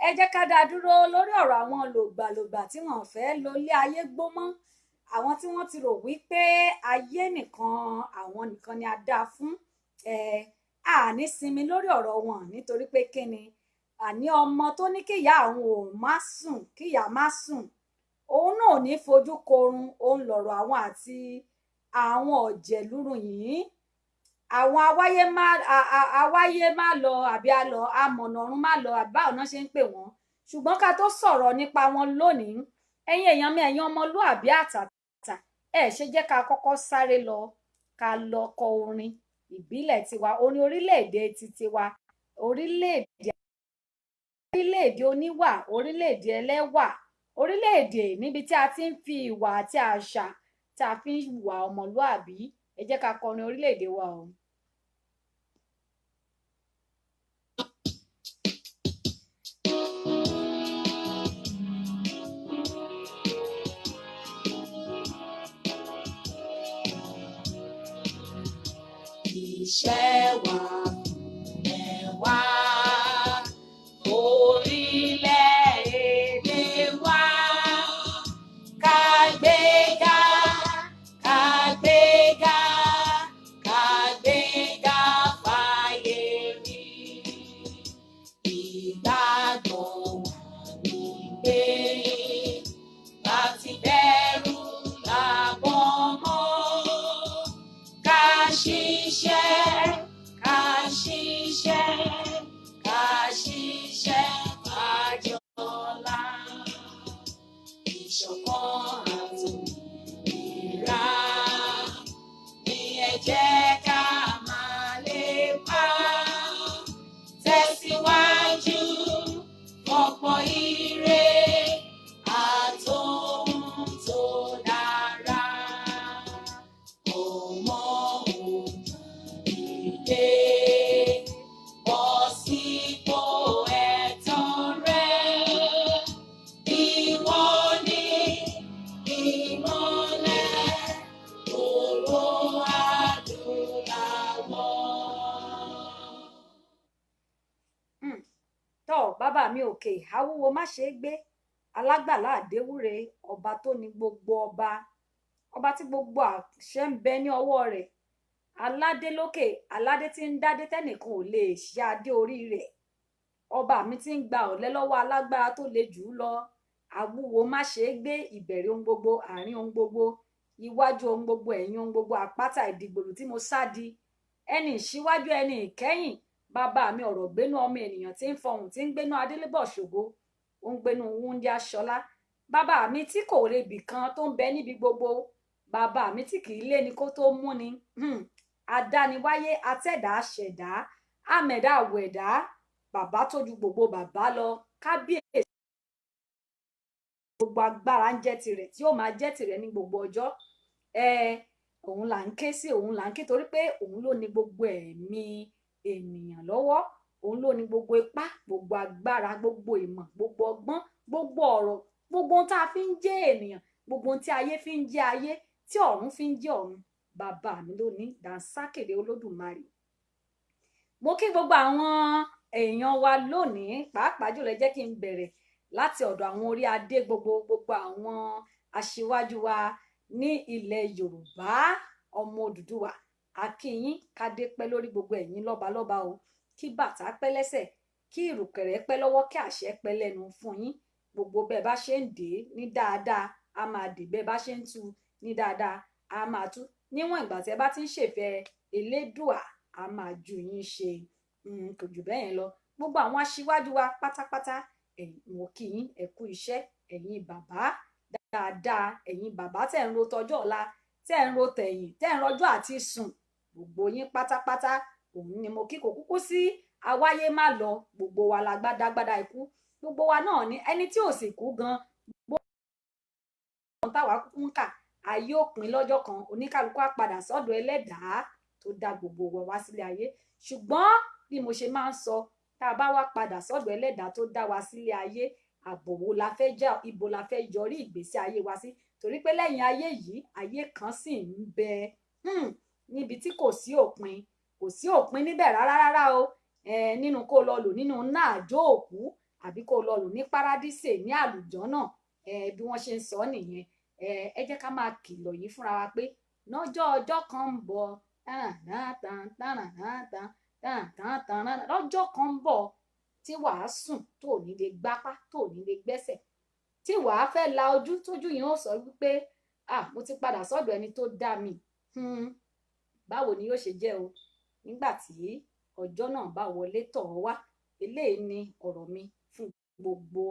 ẹ jẹ́ ká dá dúró lórí ọ̀rọ̀ àwọn lògbàlògbà tí wọ́n fẹ́ lo ilé ayé gbó mọ́, àwọn tí wọ́n ti rò wípé ayé nìkan àwọn nìkan ni a dá fún. Àní sinmi lórí ọ̀rọ̀ wọn nítorí pé kíni, àní ọmọ tó ní kíyà àwọn ò má sùn kíyà má sùn, òun náà ò ní fojú korun. òun lọ̀rọ̀ àwọn àti àwọn ọ̀jẹ̀lúrú yìí, àwọn awáyé má lọ àbí alọ amọ̀nà ọ̀run má lọ àbí báwo náà ṣe ń pè wọ́n. ṣùgbọ́n ká tó sọ̀rọ̀ nípa wọn lónìí, ẹ̀yin èèyàn mi, ẹ̀yin ọmọlúàbí àtàtà, ṣe jẹ́ ká kọ́kọ́ sáré lọ ká lọ kọ orin ìbílẹ̀ tiwa, orin orílẹ̀-èdè tiwa, orílẹ̀-èdè oníwà, orílẹ̀-èdè ẹlẹ́wà, orílẹ̀-èdè níbi tí a ti ń fi ìwà àti àṣà tí a fi ń wà ọmọlúàbí. ẹ jẹ́ ká kọrin orílẹ̀-èdè wa o. Iṣẹ́ wa ẹ̀wà orílẹ̀-èdè wa, ká gbéga, ká gbéga, ká gbéga fáyé rí. Ìgbàgbọ́ wa ni pé láti bẹ̀rù làbọ̀ mọ́, ká ṣiṣẹ́, ká ṣiṣẹ́, ká ṣiṣẹ́ kájọlá. Ìṣọ̀kan àtòmìnira ni ẹ jẹ́ ká máa lépa. Tẹ̀síwájú ọ̀pọ̀ ire àtòhun tó dára. Ọmọ òǹdè bọ́ sípò ẹ̀tọ́ rẹ̀. Ìwọ ni ìmọ́lẹ̀ ògo adúláwọ̀. Tọ́ bàbá mi òkè awúwo má ṣe é gbé, alágbàlá àdéwúre, ọba tó ní gbogbo ọba, ọba tí gbogbo àṣẹ ń bẹ ní ọwọ́ rẹ̀, aládé lókè, aládé tí ń dádé tẹ́nìkan ò lè ṣe adé orí rẹ̀, ọba mi tí ń gba ọ̀lẹ lọ́wọ́ alágbára tó le jù ú lọ, awúwo má ṣe é gbé, ìbẹ̀rẹ̀ ohun gbogbo, àárín ohun gbogbo, iwájú ohun gbogbo, ẹ̀yìn ohun gbogbo, àpáta ìdìgbòlù tí mo sádi, ẹni ìṣíwájú ẹni ìkẹ́yìn, bàbá mi ọ̀rọ̀ gbénú ọmọ ènìyàn tí ń fọhùn, tí ń gbénú adélébọ̀ ṣògo, ó ń gbénú wúndí aṣọlá, bàbá mi tí kò rebì kan tó ń bẹ níbi gbogbo, bàbá mi tí kì í lé ni kó tó mú ni, adániwáyé, atẹ́dá ṣẹ̀dá, àmẹ̀dá àwẹ̀dá, bàbá tó ju gbogbo bàbá lọ, kábíyèsí, gbogbo agbára ń jẹ́ tirẹ̀ tí ó máa jẹ́ tirẹ̀ ní gbogbo ọjọ́. Òun là ń ké sí, òun là ń ké torí pé òun ló ní gbogbo ẹ̀mí ènìyàn lọ́wọ́, òun ló ní gbogbo ipá, gbogbo agbára, gbogbo ìmọ̀, gbogbo ọgbọ́n, gbogbo ọ̀rọ̀, gbogbo ohun tá a fi ń jẹ́ ènìyàn, gbogbo ohun tí ayé fi ń jẹ́ ayé, tí ọ̀run fi ń jẹ́ ọ̀run, bàbá mi ló ní. Dànsákèrè olódùmarè. Mo kí gbogbo àwọn èèyàn wa lónìí, pàápàá jùlọ jẹ́ kí n bẹ̀rẹ̀ láti ọ̀dọ̀ àwọn orí adé gbogbo àwọn aṣíwájú wa ní ilẹ̀ Yorùbá, ọmọ Odùduwà, a kí yín, kádé pẹ́ lórí gbogbo ẹ̀yin lọ́balọ́ba o, kí bàtà pẹ́ lẹ́sẹ̀, kí ìrùkẹ̀rẹ̀ pẹ́ lọ́wọ́, kí àṣẹ pẹ́ lẹ́nu fún yín. Gbogbo bẹ́ẹ̀ bá ṣe ń dè ní dáadáa a máa dè, bẹ́ẹ̀ bá ṣe ń tú ní dáadáa a máa tú, níwọ̀n ìgbà tí ẹ bá ti ń ṣèfẹ́ Elédùà a máa ju yín ṣe. Kò jù bẹ́ẹ̀ yẹn lọ. Gbogbo àwọn aṣíwájú wa pátápátá, mo kí yín, ẹ kú iṣẹ́, ẹ̀yin bàbá dáadáa, ẹ̀yin bàbá tẹ̀ ń ro tọjọ́ ọ̀la, tẹ̀ ń ro tẹ̀yìn, tẹ̀ ń rọjọ́ àti sùn, gbogbo yín pátápátá òun ni mo kí. Kò kúkú sí awáyé má lọ, gbogbo wa la gbádágbádá ikú, gbogbo wa náà ni ẹni tí ò sì kú gan, gbogbo táwa kúkú ń kà, ayé òpin lọ́jọ́ kan, oníkálukú á padà sọ́dọ̀ ẹlẹ́dàá tó dá gbogbo wa wá sílé ayé. Ṣùgbọ́n bí mo ṣe máa ń sọ, tá a bá wá padà sọ́dọ̀ ẹlẹ́dàá tó dá wa sílé ayé, àbò wo la fẹ́ já, ibo la fẹ́ yọrí ìgbésí ayé wa sí, torí pé lẹ́yìn ayé yìí ayé kan sì ń bẹ níbi tí kò sí òpin, kò sí òpin níbẹ̀ rárá o. Nínú kó lọ lò nínú náà àjò òkú àbí kó lọ lò ní paradíṣe ní àlùjọ́nà bí wọ́n ṣe ń sọ nìyẹn. Ẹ jẹ́ ká máa kìlọ̀ yìí fúnra wa pé lọ́jọ́ ọjọ́ kan ń bọ̀ lọ́jọ́ kan ń bọ̀ tí wàá sùn tó ní lè gbápá tó ní lè gbẹ́sẹ̀, tí wàá fẹ́ la ojú tójú yẹn ó sọ wípé mo ti padà sọ́dọ̀ ẹni tó dá mi. Báwo ni yóò ṣe jẹ́ o nígbà tí ọjọ́ náà bá wọlé tọ̀ ọ́ wá? Eléyìí ni ọ̀rọ̀ mi fún gbogbo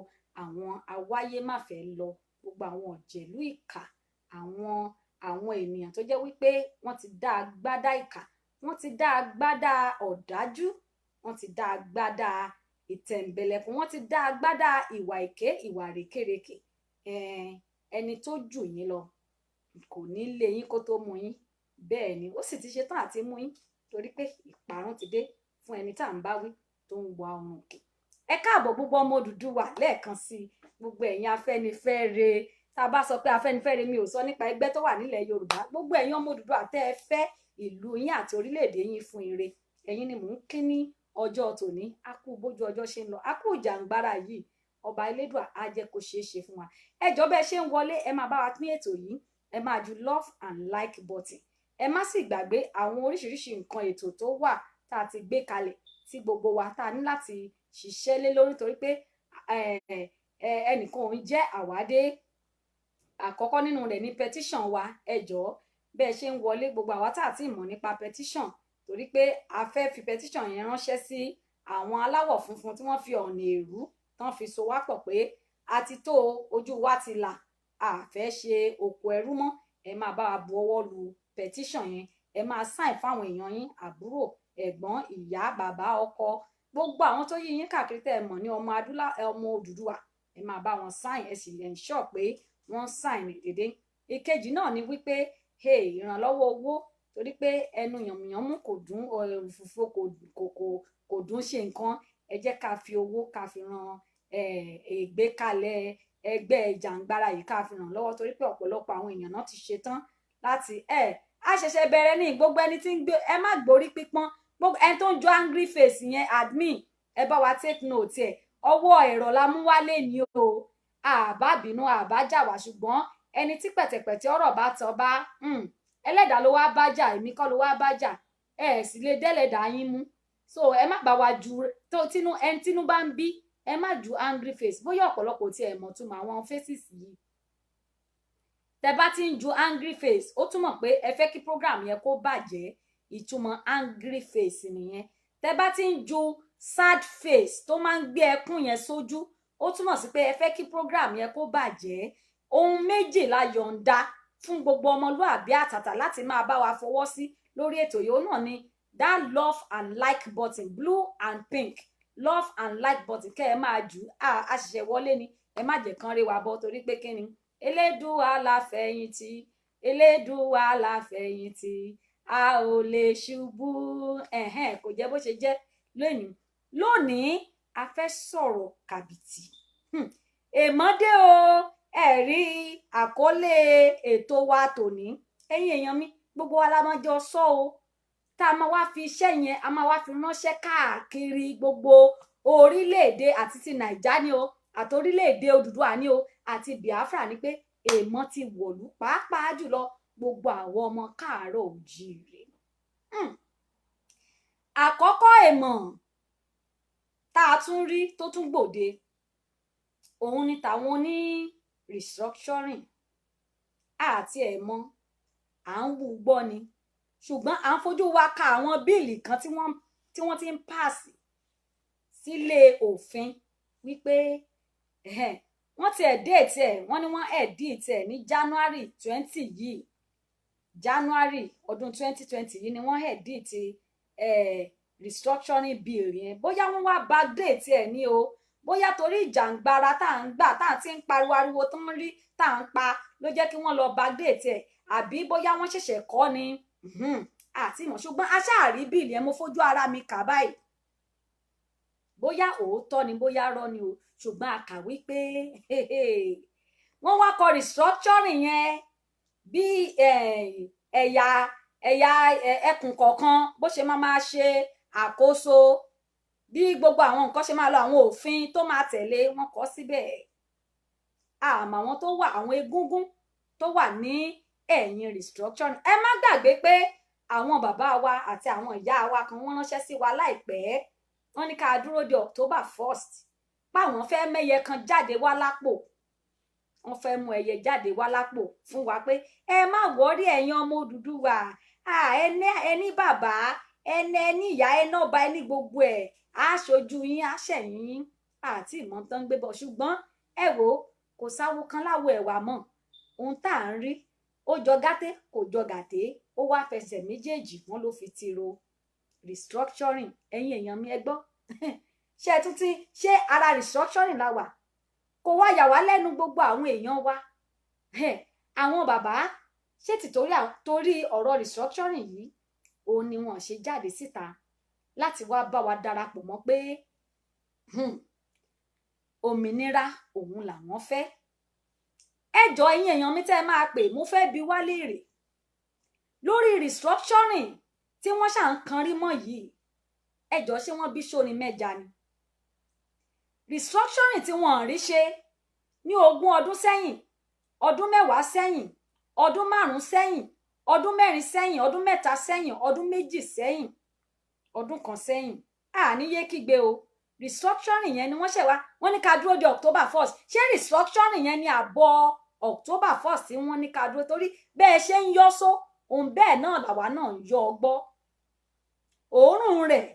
àwọn awáyé má fẹ́ lọ, gbogbo àwọn ọ̀jẹ̀lú ìkà, àwọn ènìyàn tó jẹ́ wípé wọ́n ti dá agbádá ìkà, wọ́n ti dá agbádá ọ̀dájú, wọ́n ti dá agbádá ìtẹ̀m̀bẹ̀lẹ̀kùn, wọ́n ti dá agbádá ìwà èké, ìwà rékèrékè. Ẹni tó jù yín lọ kò ní lé yín kó tó mú yín, bẹ́ẹ̀ ni ó sì ti ṣetán àti mú yín, torí pé ìparun ti dé fún ẹni tá à ń bá wí tó ń wa ọrùn òkè. Ẹ káàbọ̀ gbogbo ọmọ Odùduwà lẹ́ẹ̀kan sí gbogbo ẹ̀yin Afẹ́nifẹ́re. Tá a bá sọ pé Afẹ́nifẹ́re, mi ò sọ nípa ẹgbẹ́ tó wà nílẹ̀ Yorùbá. Gbogbo ẹ̀yin ọmọ Odùduwà tẹ́ ẹ fẹ́ ìlú yín àti orílẹ̀-èdè yín fún ire, ẹ̀yin ni mò ń kí ní ọjọ́ tòní. A kú bójú ọjọ́ ṣe ń lọ, a kú ìjàǹgbara yìí, ọba Elédùà á jẹ́ kó ṣeé ṣe fún wa. Ẹ jọ̀ọ́ bẹ́ẹ̀ ṣe ń wọlé, ẹ máa bá wa pín ètò yìí, ẹ máa ju love and like button. Ẹ má sì gbàgbé àwọn oríṣiríṣi nǹkan ètò tó wà tá a ti gbé kalẹ̀ tí gbogbo wa tá a ní láti ṣiṣẹ́ lé lórí, torí pé ẹnìkan ò ń jẹ́ àwádé. Àkọ́kọ́ nínú rẹ̀ ní petition wa. Ẹ jọ̀ọ́ bẹ́ẹ̀ ṣe ń wọlé, gbogbo àwa tá a ti mọ̀ nípa petition, torí pé a fẹ́ fi petition yẹn ránṣẹ́ sí àwọn aláwọ̀ funfun tí wọ́n fi ọ̀nà èrú tán fi so wá pọ̀ pé a ti tó, ojú wa ti là, a fẹ́ ṣe òkú ẹrú mọ́. Ẹ máa bá wa bu ọwọ́ lu petition yẹn, ẹ máa sign fáwọn èèyàn yín, àbúrò, ẹ̀gbọ́n, ìyá, bàbá, ọkọ, gbogbo àwọn tó yí yín káàkiri tẹ́ ẹ mọ̀ ní ọmọ Odùduwà. Ẹ máa bá wọn sign, ẹ sì ensure pé wọ́n sign dédé. Ìkejì náà ni wípé ìrànlọ́wọ́ owó, torí pé ẹnu yànmùyánmú kò dún, òfùfo kò dún ṣe nǹkan. Ẹ jẹ́ ká fi owó ká fi ran ìgbékalẹ̀ ẹgbẹ́ ìjàǹgbara yìí, ká fi ràn lọ́wọ́, torí pé ọ̀pọ̀lọpọ̀ àwọn èèyàn náà ti ṣetán láti a ṣẹ̀ṣẹ̀ bẹ̀rẹ̀ ní gbogbo ẹni tí ń gbé, ẹ má gborí pípọ́n, gbogbo ẹni tó ń jó angry face yẹn, admin ẹ bá wa take note ẹ̀. Ọwọ́ ẹ̀rọ la mú wálé ní o, àbá bínú àbá jà wá, ṣùgbọ́n ẹni tí pẹ̀tẹ̀pẹ̀tẹ̀ ọ̀rọ̀ bá tọ́ bá ẹlẹ́dàá ló wá bá jà, èmi kọ́ ló wá bá jà, sì lè dẹ́lẹ̀dàá yín mú. So ẹ má bá wa ju ẹni tínú bá ń bí, ẹ má ju angry face. Bóyá ọ̀pọ̀lọpọ̀ tí ẹ mọ̀ túmọ̀ àwọn faces yìí. Tẹ bá ti ń ju angry face, ó túmọ̀ pé ẹ fẹ́ kí program yẹn kó bàjẹ́, ìtumọ̀ angry face nìyẹn. Tẹ bá ti ń ju sad face tó máa ń gbé ẹkún yẹn sójú, ó túmọ̀ sí pé ẹ fẹ́ kí program yẹn kó bàjẹ́. Ohun méjì la yọ̀ǹda fún gbogbo ọmọlúàbí àtàtà láti máa bá wa fọwọ́ sí lórí ètò yìí. Ó náà ni that love and like button, blue and pink, love and like button. Kẹ́ ẹ máa jù á ṣẹ̀ṣẹ̀ wọlé ni, ẹ má jẹ́ kán rí wa bọ́, torí pé kí ni Elédùà la fẹ̀yìntì, Elédùà la fẹ̀yìntì, a ò lè ṣubú. Kò jẹ́ bó ṣe jẹ́ lónìí. A fẹ́ sọ̀rọ̀ kàbìtì. Èmọ́dé o, ẹ rí àkọlé ètò wa tòní. Ẹ̀yin èèyàn mi, gbogbo wa la máa jọ sọ o, tá a máa wá fi iṣẹ́ yẹn, a máa wá fi ránṣẹ́ káàkiri gbogbo orílẹ̀-èdè àti ti Nàìjà ni o, àti orílẹ̀-èdè Odùduwà ni o, àti Biafra ni pé èèmọ̀ ti wọ̀lú, pàápàá jùlọ gbogbo àwọn ọmọ káàárọ̀ òjíire. Àkọ́kọ́ èèmọ̀ tá a tún rí tó tún gbòde, òun ni tàwọn ní restructuring. Àti ẹ̀mọ́ à ń wú gbọ́ ni, ṣùgbọ́n à ń fojú wa ka àwọn bíìlì kan tí wọ́n ti ń pàṣì sílé òfin wípé wọ́n ti ẹ̀dẹ́ẹ̀tì ẹ̀, wọ́n ní wọ́n ẹ̀díìtì ẹ̀ ní January 20 yìí, January ọdún 2020 yìí ni wọ́n ẹ̀díìtì restructuring bill yẹn. Bóyá wọ́n wá backdate ẹ̀ ní o, bóyá torí ìjàǹgbara tá à ń gbà, tá à ti ń pariwo ariwo tó ń rí tá à ń pa ló jẹ́ kí wọ́n lọ backdate ẹ̀, àbí bóyá wọ́n ṣẹ̀ṣẹ̀ kọ́ ni, àti ìmọ̀. Ṣùgbọ́n aṣáàrí bíìlì yẹn, mo fojú ara mi kà báyìí. Bóyá òótọ́ ni bóyá rọ́ ni o, ṣùgbọ́n a kà wípé wọ́n wá kọ restructuring yẹn bí ẹ̀yà ẹkùn kọ̀ọ̀kan bó ṣe máa ṣe àkóso bí gbogbo àwọn nǹkan ṣe máa lọ, àwọn òfin tó máa tẹ̀lé wọn kọ síbẹ̀. Àmọ́ àwọn tó wà, àwọn egúngún tó wà ní ẹ̀yìn restructuring. Ẹ má gbàgbé pé àwọn bàbá wa àti àwọn ìyá wa kan wọ́n ránṣẹ́ sí wa láìpẹ́, wọ́n ní ká dúró de October 1st páwọn fẹ́ mẹ́yẹ kan jáde wá lápò, wọ́n fẹ́ mú ẹyẹ jáde wá lápò fún wa pé ẹ má wọrí ẹ̀yin ọmọ Odùduwà, ẹni bàbá ẹni ìyá ẹni ọba ẹni gbogbo ẹ̀ aṣojú yín aṣẹ̀yìn àti ìmọ̀ tán gbé bọ̀. Ṣùgbọ́n ẹ wò kò sáwo kan láwo ẹ̀wà mọ́, ohun tá à ń rí ó jọ gàté kò jọ gàté, ó wá fẹsẹ̀ méjèèjì wọ́n ló fi tiro restructuring. Ẹ̀yin èèyàn mi ẹ gbọ́ ṣé ara restructuring la wà? Kò wá yà wá lẹ́nu gbogbo àwọn èèyàn wa, àwọn bàbá ṣé torí ọ̀rọ̀ restructuring yìí òun ni wọ́n ṣe jáde síta láti wá bá wa darapọ̀ mọ́ pé òmìnira òun làwọn fẹ́. Ẹjọ́ ẹ̀yin èèyàn mi tẹ́ máa pè, mo fẹ́ bi wá léèrè lórí restructuring tí wọ́n ṣà ń kan rí mọ́ yìí. Ẹjọ́ ṣé wọ́n bí sóni mẹ́ja ni? Restructuring tí wọ́n rí ṣe ní 20 ọdún sẹ́yìn, ọdún 10 sẹ́yìn, ọdún 5 sẹ́yìn, ọdún 4 sẹ́yìn, ọdún 3 sẹ́yìn, ọdún 2 sẹ́yìn, ọdún 1 sẹ́yìn. Níyé kígbe o. Restructuring yẹn ni wọ́n ṣẹ̀ wá, wọ́n ní ká dúró de October 1st. Ṣé restructuring yẹn ni àbọ̀ October 1st tí wọ́n ní ká dúró? Torí bẹ́ẹ̀ ṣe ń yọ́ só òun bẹ́ẹ̀ náà làwa náà ń yọ ọgbọ́. Òórùn rẹ̀,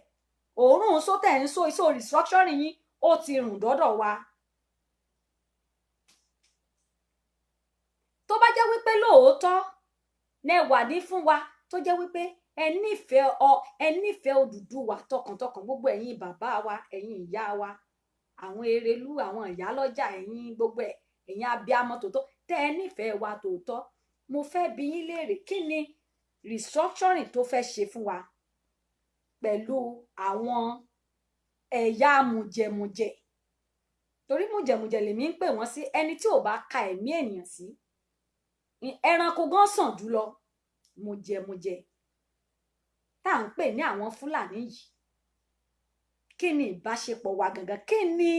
òórùn só tẹ̀ ń so iṣó restructuring yín ó ti rùn dọ́dọ̀ wa. Tó bá jẹ́ wípé lóòótọ́ nẹ́wà ní fún wa, tó jẹ́ wípé ẹ nífẹ̀ẹ́ Odùduwà tọkàntọkàn, gbogbo ẹ̀yin bàbá wa, ẹ̀yin ìyá wa, àwọn Erelú, àwọn ìyálọ́jà, ẹ̀yin gbogbo ẹ̀yin abiyamọ tòótọ́ tẹ́ ẹ nífẹ̀ẹ́ wa tòótọ́, mo fẹ́ bi yín léèrè kí ni restructuring tó fẹ́ ṣe fún wa pẹ̀lú àwọn ẹ̀yà mùjẹ̀mùjẹ̀. Torí mùjẹ̀mùjẹ̀ lèmi ń pè wọ́n sí, ẹni tí ò bá ka ẹ̀mí ènìyàn sí, ẹranko gan sàn jùlọ. Mùjẹ̀mùjẹ̀ tá à ń pè ní àwọn Fúlàní yìí, kí ni ìbáṣepọ̀ wa gangan? Kí ni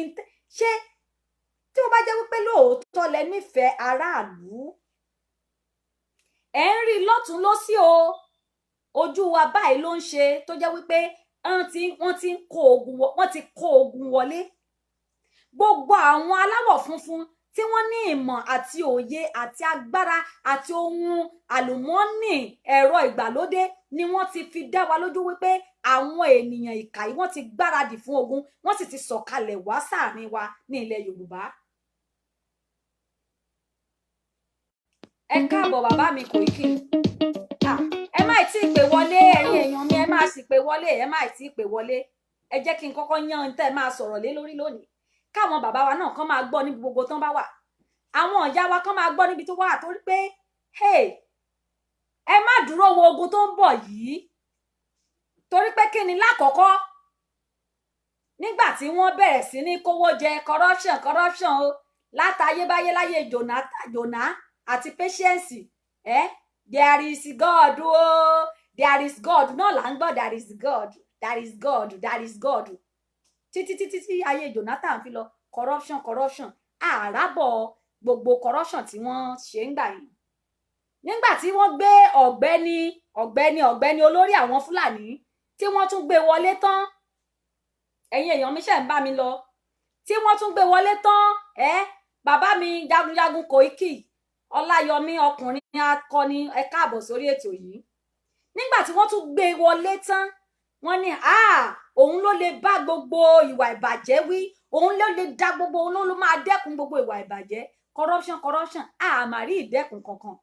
ṣé tí ó bá jẹ́ wípé lóòótọ́ lẹ nífẹ̀ẹ́ aráàlú, ẹ̀ ń rí lọ́tún lósì o, ojú wa báyìí ló ń ṣe, tó jẹ́ wípé wọ́n ti kó ogun wọlé. Gbogbo àwọn aláwọ̀ funfun tí wọ́n ní ìmọ̀ àti òye àti agbára àti ohun àlùmọ́ọ́nì ẹ̀rọ ìgbàlódé ni wọ́n ti fi dá wa lójú wípé àwọn ènìyàn ìkà yìí wọ́n ti gbáradì fún ogun, wọ́n sì ti sọ̀kalẹ̀ wá sáàrin wa ní ilẹ̀ Yorùbá. Ẹ káàbọ̀ bàbá mi Koiki. Ẹ má tí ì pè wọlé, ẹ̀yin èèyàn mi, ẹ má sì pè wọlé, ẹ má tí ì pè wọlé. Ẹ jẹ́ kí n kọ́kọ́ yán tẹ́ máa sọ̀rọ̀ lé lórí lónìí, káwọn bàbá wa náà kàn máa gbọ́ níbi gbogbo tán bá wà, àwọn ìyá wa kàn máa gbọ́ níbi tó wà, torí pé ẹ má dúró wo ogun tó ń bọ̀ yìí. Torí pé kí ni lákọ̀ọ́kọ́ nígbà tí wọ́n bẹ̀rẹ̀ sí ní kówó jẹ corruption o, látayébáyé láyé Jòná àti Patience, there is God o, there is God náà là ń gbọ́, there is God, there is God, there is God, títí ayé Jonathan fi lọ corruption àràbọ̀ gbogbo corruption tí wọ́n ṣe ń gbà yìí. Nígbà tí wọ́n gbé ọ̀gbẹ́ni olórí àwọn Fúlàní tí wọ́n tún gbé wọlé tán, ẹ̀yin èèyàn mi ṣe ń bá mi lọ, tí wọ́n tún gbé wọlé tán, bàbá mi jagunjagun Koiki Ọláyọmí ọkùnrin akọni, ẹ káàbọ̀ sórí ètò yìí. Nígbà tí wọ́n tún gbé wọlé tán, wọ́n ní òun ló lè bá gbogbo ìwà ìbàjẹ́ wí, òun ló lè dá gbogbo, òun ló máa dẹ́kun gbogbo ìwà ìbàjẹ́, corruption àmàrí ìdẹ́kun kankan.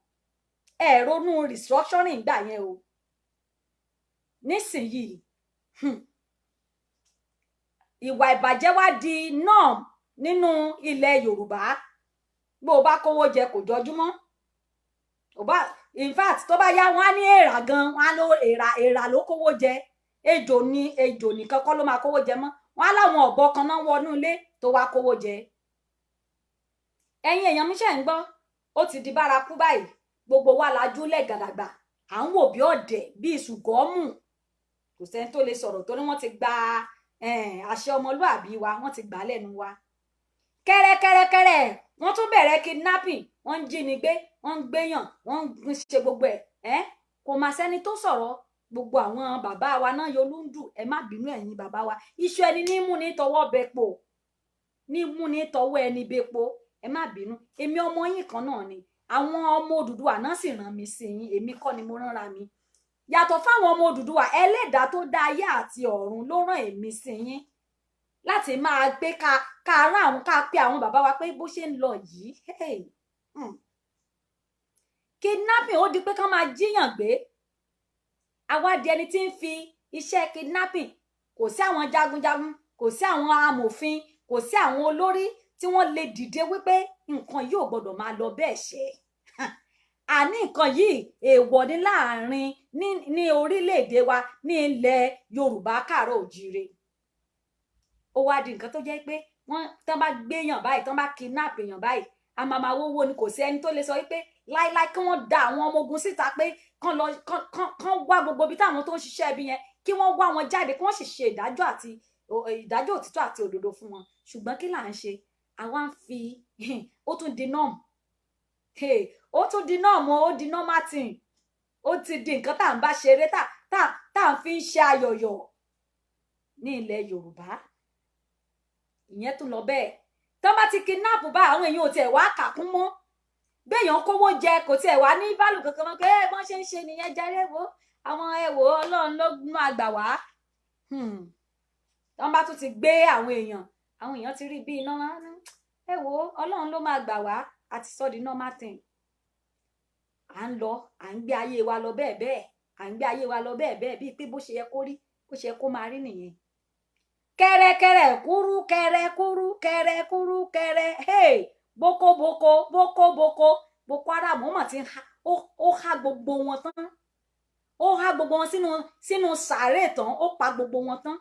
Ẹ ronú restructuring gbà yẹn o. Nísìnyìí ìwà ìbàjẹ́ wá di norm nínú ilẹ̀ Yorùbá. Bó o bá kówó jẹ kò jọjúmọ́, in fact tó bá yá wọn á ní èèrà gan, wọn á lọ èèrà ló kówó jẹ, ejò nìkan kọ́ ló máa kówó jẹ mọ́, wọn á láwọn ọ̀bọ kan náà wọnú ilé tó wá kówó jẹ. Ẹ̀yin èèyàn mi ṣe ń gbọ́, ó ti di bárakú báyìí, gbogbo wa lajú lẹ́gàdàgbà, à ń wò bí ọ̀dẹ̀ bí ìṣùgọ́mù, kò sẹ́ni tó lè sọ̀rọ̀ torí wọ́n ti gba àṣẹ ọmọlúàbí wa wọ́n ti gbà lẹ́nu wa kẹ́rẹ́kẹ́rẹ́kẹ́rẹ́ wọ́n tún bẹ̀rẹ̀ kidnapping wọ́n ń jínigbé wọ́n ń gbéyàn wọ́n ń ṣe gbogbo ẹ̀ kò má sẹ́ni tó sọ̀rọ̀ gbogbo àwọn bàbá wa náà yolúndù ẹ má bínú ẹ̀yin bàbá wa iṣu ẹni ní mú ní tọwọ́ bẹpo ní mú ní tọwọ́ ẹni bẹpo ẹ má bínú èmi ọmọ yín kan náà ni àwọn ọmọ Odùduwà náà sì rán mi sí yín èmi kọ́ ni mo ránra mi yàtọ̀ fáwọn ọmọ Odùduwà ẹlẹ́dàá tó dá ayé àti ọ̀run ló rán èmi sí yín láti máa gbé ká rán àwọn ká pé àwọn bàbá wa pé bó ṣe ń lọ yìí kidnapping ó di pé kán máa jíyàn gbé àwádìí ẹni tí ń fi iṣẹ́ kidnapping kò sí àwọn jagunjagun kò sí àwọn amòfin kò sí àwọn olórí tí wọ́n lè dìde wípé nǹkan yóò gbọ́dọ̀ máa lọ bẹ́ẹ̀ ṣe àní nǹkan yìí èèwọ̀ ní láàrin ní orílẹ̀-èdè wa ní ilẹ̀ Yorùbá káàárọ̀ òjíire ó wá di nǹkan tó jẹ́ pé wọ́n tán bá gbéyàn báyìí tán bá kidnap èèyàn báyìí a máa máa wówó ni kò sí ẹni tó lè sọ wípé láíláí kí wọ́n da àwọn ọmọ ogun síta pé kán wá gbogbo ibi táwọn tó ń ṣiṣẹ́ ibi yẹn kí wọ́n wá wọn jáde kí wọ́n sì ṣe ìdájọ́ òtítọ́ àti òdodo fún wọn ṣùgbọ́n kí là ń ṣe àwa ń fi ó tún di norm ó tún di norm ó di normal thing ó ti di nǹkan tá à ń bá ṣeré tá à ń fi ń ṣe ayọ̀yọ̀ ní ilẹ̀ Yorùbá ìyẹn tún lọ bẹ́ẹ̀ tán bá ti kidnap bá àwọn èèyàn ò tiẹ̀ wá kàkún mọ́ béèyàn kówó jẹ kò tiẹ̀ wá ní bálù kankan mọ́ pé bọ́n ṣe ń ṣe nìyẹn jẹrẹ wo àwọn ẹwò Ọlọ́run ló máa gbà wá tán bá tún ti gbé àwọn èèyàn ti rí bí iná ẹwò Ọlọ́run ló máa gbà wá àti sọ di normal thing à ń lọ à ń gbé ayé wa lọ bẹ́ẹ̀ bẹ́ẹ̀ à ń gbé ayé wa lọ bẹ́ẹ̀ bẹ́ẹ̀ bíi pé bó ṣe yẹ kó rí bó ṣe yẹ kó máa rí nìyẹn kẹrẹkẹrẹ kúrú kẹrẹ kúrú kẹrẹ kúrú kẹrẹ boko Boko Haram mọ̀ tí ó há gbogbo wọn tán ó há gbogbo wọn sínú sàárè tán ó pa gbogbo wọn tán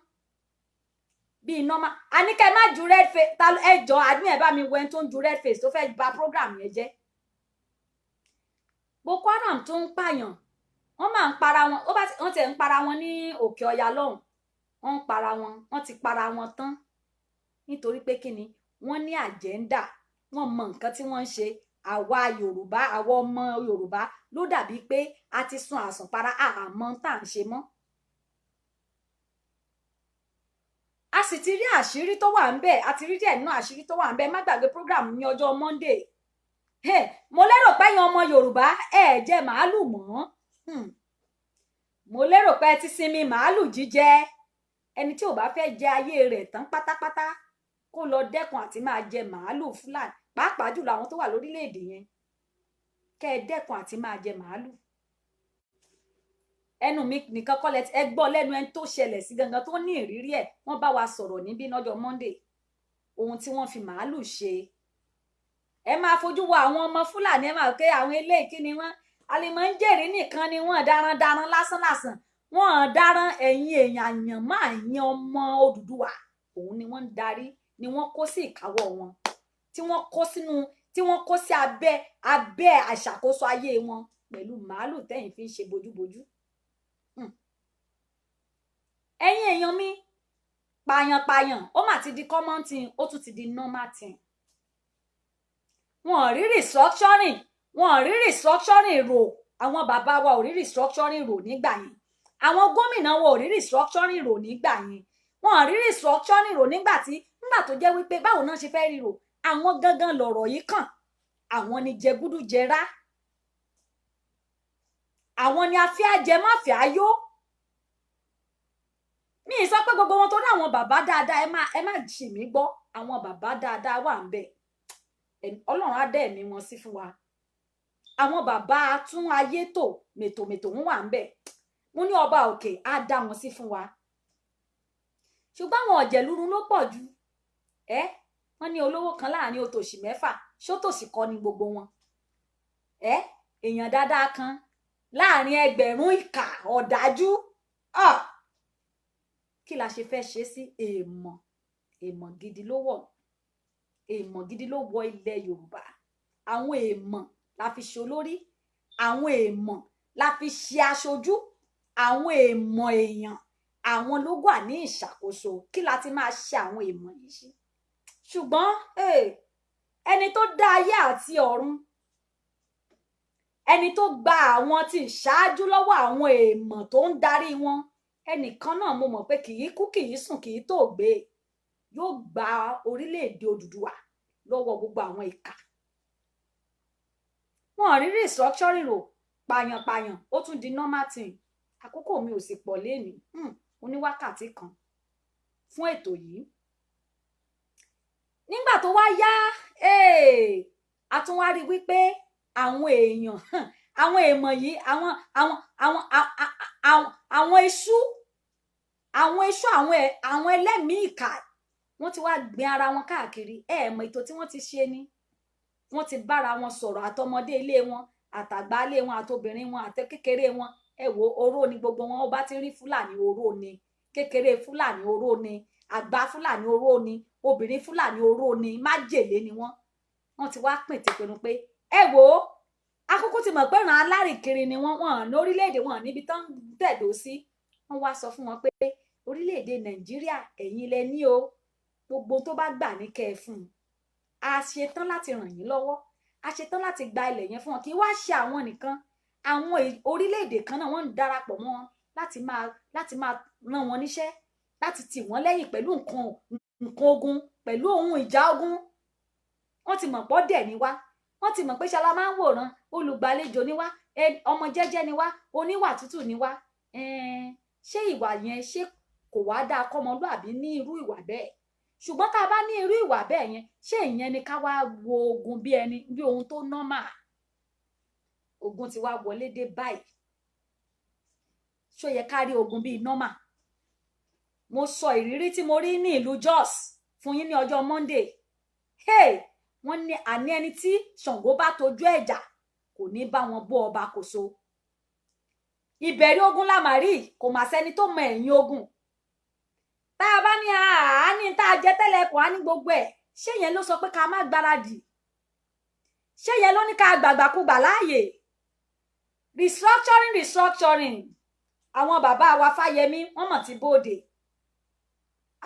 bíi normal àníkẹ́ má ju red face ẹjọ́ àdúgbò ẹ̀ bá mi wẹ́n tó ń ju red face tó fẹ́ bà program yẹn jẹ́ Boko Haram tó ń pààyàn wọ́n máa ń para wọn wọ́n ti ń para wọn ní Òkè Ọya lọ́hùn wọ́n ń para wọn wọ́n ti para wọn tán nítorí pé kíni wọ́n ní àjẹ́ńdà wọ́n mọ nǹkan tí wọ́n ń ṣe àwa Yorùbá àwa ọmọ Yorùbá ló dàbí pé a ti sun àsùnpara àmọ́ tá à ń ṣe mọ́ a sì ti rí àṣírí tó wà ń bẹ a ti rí díẹ̀ nínú àṣírí tó wà ń bẹ má gbàgbé program ní ọjọ́ Monday mo lérò pé ẹ̀yin ọmọ Yorùbá ẹ jẹ màálù mọ́ mo lérò pé ẹ ti sinmi màálù jíjẹ ẹni tí ò bá fẹ́ jẹ ayé rẹ̀ tán pátápátá kó lọ dẹ́kun àti máa jẹ màálù Fúlàní pàápàá jùlọ àwọn tó wà lórílẹ̀-èdè yẹn kẹ́ ẹ dẹ́kun àti máa jẹ màálù ẹnu mi nìkan kọ́ ẹ gbọ́ lẹ́nu ẹni tó ṣẹlẹ̀ sí gangan tó ní ìrírí ẹ̀ wọ́n bá wa sọ̀rọ̀ níbí lọ́jọ́ Monday ohun tí wọ́n fi màálù ṣe ẹ máa fojú wo àwọn ọmọ Fúlàní ẹ máa pé àwọn eléyìí kí ni wọ́n àlèmọ́ ń jèrè nìkan ni wọ́n darandaran lásánlàsàn wọ́n daran ẹ̀yin èèyàn àyàn máa yan ọmọ Odùduwà òun ni wọ́n ń darí ni wọ́n kó sí ìkáwọ́ wọn tí wọ́n kó sí abẹ́ àṣàkóso ayé wọn pẹ̀lú màálù tẹ́yìn fi ń ṣe bójúbójú ẹ̀yin èèyàn mi pààyàn ó mà ti di common thing ó tún ti di normal thing wọn rí restructuring rò àwọn bàbá wa ò rí restructuring rò nígbà yẹn àwọn gómìnà wa ò rí restructuring rò nígbà yẹn wọn rí restructuring rò nígbà tó jẹ́ wípé báwo náà ṣe fẹ́ rí rò àwọn gangan lọ̀rọ̀ yìí kàn àwọn ni jẹgúdújẹrá àwọn ni afẹ́ajẹmáfẹ́ayó mi ì sọ pé gbogbo wọn tó ní àwọn bàbá dáadáa ẹ má ṣì mí gbọ́ àwọn bàbá dáadáa wà ń bẹ Ọlọ́run á dá ẹ̀mí wọn sí fún wa àwọn bàbá tún ayé tò mètòmètò ń wà ń bẹ mo ní ọba òkè á dá wọn sí fún wa ṣùgbọ́n àwọn ọ̀jẹ̀lúrú ló pọ̀ jù wọ́n ní olówó kan láàrin òtòṣì mẹ́fà ṣótòṣì kọ́ ni gbogbo wọn èèyàn dáadáa kan láàrin ẹgbẹ̀rún ìkà ọ̀dájú kí la ṣe fẹ́ ṣe sí èèmọ̀ gidi ló wọ̀ èèmọ̀ gidi ló wọ ilẹ̀ Yorùbá àwọn èèmọ̀ la fi ṣe olórí àwọn èèmọ̀ la fi ṣe aṣojú àwọn èèmọ̀ èèyàn àwọn ló wà ní ìṣàkóso kí la ti máa ṣe àwọn èèmọ̀ yìí sí. ṣùgbọ́n ẹni tó dá ayé àti ọ̀run, ẹni tó gba àwọn tí ìṣáájú lọ́wọ́ àwọn èèmọ̀ tó ń darí wọn, ẹnìkan náà mo mọ̀ pé kì í kú kì í sùn kì í tó gbé, yóò gba orílẹ̀-èdè Odùduwà lọ́wọ́ gbogbo àwọn ìkà. wọn rí restructuring rò, pààyàn ó tún di normal thing. àkókò mi ò sì pọ̀ lénìí, mo ní wákàtí kan fún ètò yìí. nígbà tó wá yá a tún wá rí wípé àwọn èèyàn àwọn èèmọ̀ yìí àwọn iṣu àwọn ẹlẹ́mìí ìkà wọ́n ti wá gbin ara wọn káàkiri. mọ̀ ètò tí wọ́n ti ṣe ni, wọ́n ti bára wọn sọ̀rọ̀, àtọmọdé ilé wọn àtàgbà ilé wọn àtobìnrin wọn àti kékeré wọn. Wo oró ni gbogbo wọn. ó bá ti rí Fúlàní oró ni, kékeré Fúlàní oró ni, àgbà Fúlàní oró ni, obìnrin Fúlàní oró ni, májèlé ni wọ́n ti wá pín ti pinnu pé wo akókó ti mọ̀ pé ràn alárìnkiri ni wọ́n lórílẹ̀-èdè wọn níbi tán tẹ̀dó sí. wọ́n wá sọ fún wọn pé orílẹ̀-èdè Nàìjíríà ẹ̀yin lẹ ní o, gbogbo tó bá gbà ní kẹ́ ẹ fún un. a ṣetán láti ràn yín lọ́wọ́, a ṣetán láti gba ilẹ̀ yẹn fún wọn. kì í wá ṣe àwọn nìkan, àwọn orílẹ̀-èdè kan náà wọ́n ń darapọ̀ mọ́ wọn láti máa rán wọn níṣẹ́, láti tì wọ́n lẹ́yìn pẹ̀lú nǹkan ogun, pẹ̀lú ohun ìjà ogun. wọ́n ti mọ̀ pọ́ dẹ̀ ní wá, wọ́n ti mọ̀ pé ṣala máa ń wòran, olùgbàlejò ní wá, ọmọ jẹ́jẹ́ ní wá, oníwà tútù ní wá. ṣé ìwà yẹn ṣé kò wá dáa kọ́mọlúàbí ní irú ìwà bẹ́ẹ̀? ṣùgbọ́n tá a bá ní irú ìwà bẹ́ẹ̀ yẹn, ṣé ìyẹn ni ká wá wo ogun bí ohun tó normal? ogun ti wá wọlé dé báyìí, ṣó yẹ ká rí ogun bíi normal? mo sọ ìrírí tí mo rí ní ìlú Jos fún yín ní ọjọ́ Monday. wọ́n ní àní ẹni tí Ṣàngó bá tojú ẹ̀jà kò ní bá wọn bó ọba kòso. ìbẹ̀rẹ̀ ogun la máa rí, kò mà sẹ́ni tó mọ ẹ̀yìn ogun. tá a bá ní àání tá a jẹ tẹ́lẹ̀ kò á ní gbogbo ẹ̀, ṣé yẹn ló sọ pé ká má gbáradì? ṣé yẹn ló ní ká gbàgbàkúgbà láàyè? restructuring àwọn bàbá wa Fáyẹmí wọ́n mọ̀ ti bóde,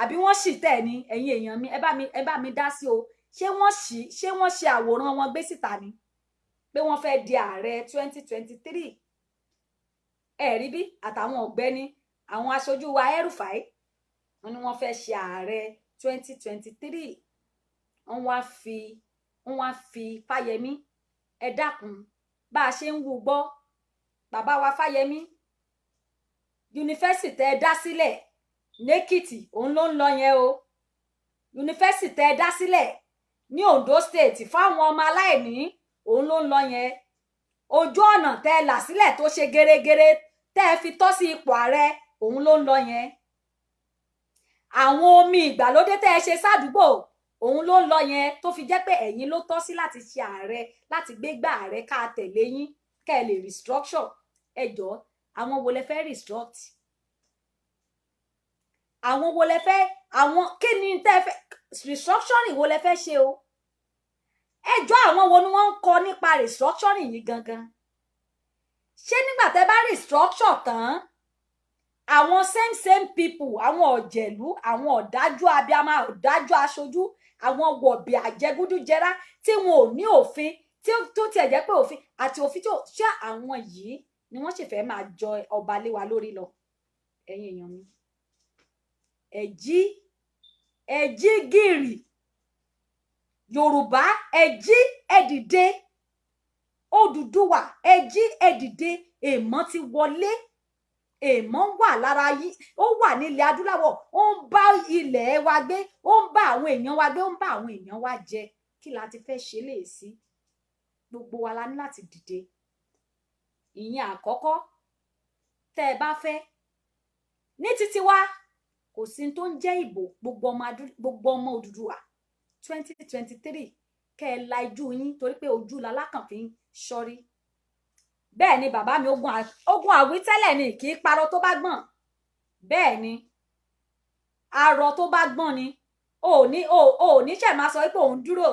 àbí wọ́n sì tẹ̀ ní ẹ̀yin èèyàn mi, ẹ bá mi dá sí o. ṣé wọ́n ṣe àwòrán wọn gbé síta ni pé wọ́n fẹ́ di ààrẹ 2023? rí bí àtàwọn ọ̀gbẹ́ni àwọn aṣojú wa El-Rufai wọ́n ní wọ́n fẹ́ ṣe ààrẹ 2023. wọ́n wá fi Fáyẹmí, ẹ dákun bá a ṣe ń wú gbọ́. bàbá wa Fáyẹmí, yunifásitì ẹ dá sílẹ̀ lẹ́kìtì òun ló ń lọ yẹn o. yunifásitì ẹ dá sílẹ̀ ní Ondo State fáwọn ọmọ aláìní òun ló ń lọ yẹn. ojú ọ̀nà tẹ́ là sílẹ̀ tó ṣe gẹ́rẹ́gẹ́rẹ́ tẹ́ fi tọ́ sí ipò ààrẹ òun ló ń lọ yẹn. àwọn omi ìgbàlódé tẹ́ ṣe sádùúgbò òun ló ń lọ yẹn, tó fi jẹ́ pé ẹ̀yin ló tọ́ sí láti ṣe ààrẹ, láti gbégbá ààrẹ ká tẹ̀lé yín kẹ́ ẹ lè restructure. ẹ jọ̀ọ́ àwọn wo lẹ fẹ́ restruct? àwọn wo lẹ fẹ́, àwọn kí ni tẹ́ fẹ́ restructuring wo lẹ fẹ́ ṣe o? ẹ jọ̀ọ́ àwọn wo ni wọ́n ń kọ nípa restructuring yìí gangan? ṣé nígbà tẹ́ bá restructure tán, àwọn same people, àwọn ọ̀jẹ̀lú, àwọn ọ̀dájú abiyamọ, ọ̀dájú aṣojú, àwọn wọ̀bì àjẹgúdújẹrá tí wọn ò ní òfin, tí tó tiẹ̀ jẹ́ pé òfin àti òfin tó ṣé àwọn yìí ni wọ́n sì fẹ́ máa jọ ọba lé wa lórí lọ? ẹ̀yin èèyàn mi, ẹ jí gìrì Yorùbá, ẹ jí ẹ dìde, Odùduwà ẹ jí ẹ dìde. èèmọ̀ ti wọlé, èèmọ̀ wà lára yìí, ó wà nílẹ̀ adúláwọ̀, ó ń bá ilẹ̀ wa gbé, ó ń bá àwọn èèyàn wa gbé, ó ń bá àwọn èèyàn wa jẹ. kí la ti fẹ́ ṣe lè sí? gbogbo wa la ní láti dìde. ìyẹn àkọ́kọ́. tẹ́ ẹ bá fẹ́ ní títí wa, kò sí tó ń jẹ́ ìbò gbogbo ọmọ Odùduwà 2023 kẹ́ ẹ la ijú yín, torí pé ojú lalákàn fi ń ṣọ́rí. bẹ́ẹ̀ ni bàbá mi, ogun àwítẹ́lẹ̀ ni, kì í parọ́ tó bá gbọ̀n. bẹ́ẹ̀ ni arọ tó bá gbọ̀n ni ò ní ṣẹ̀ máa sọ pé òun dúró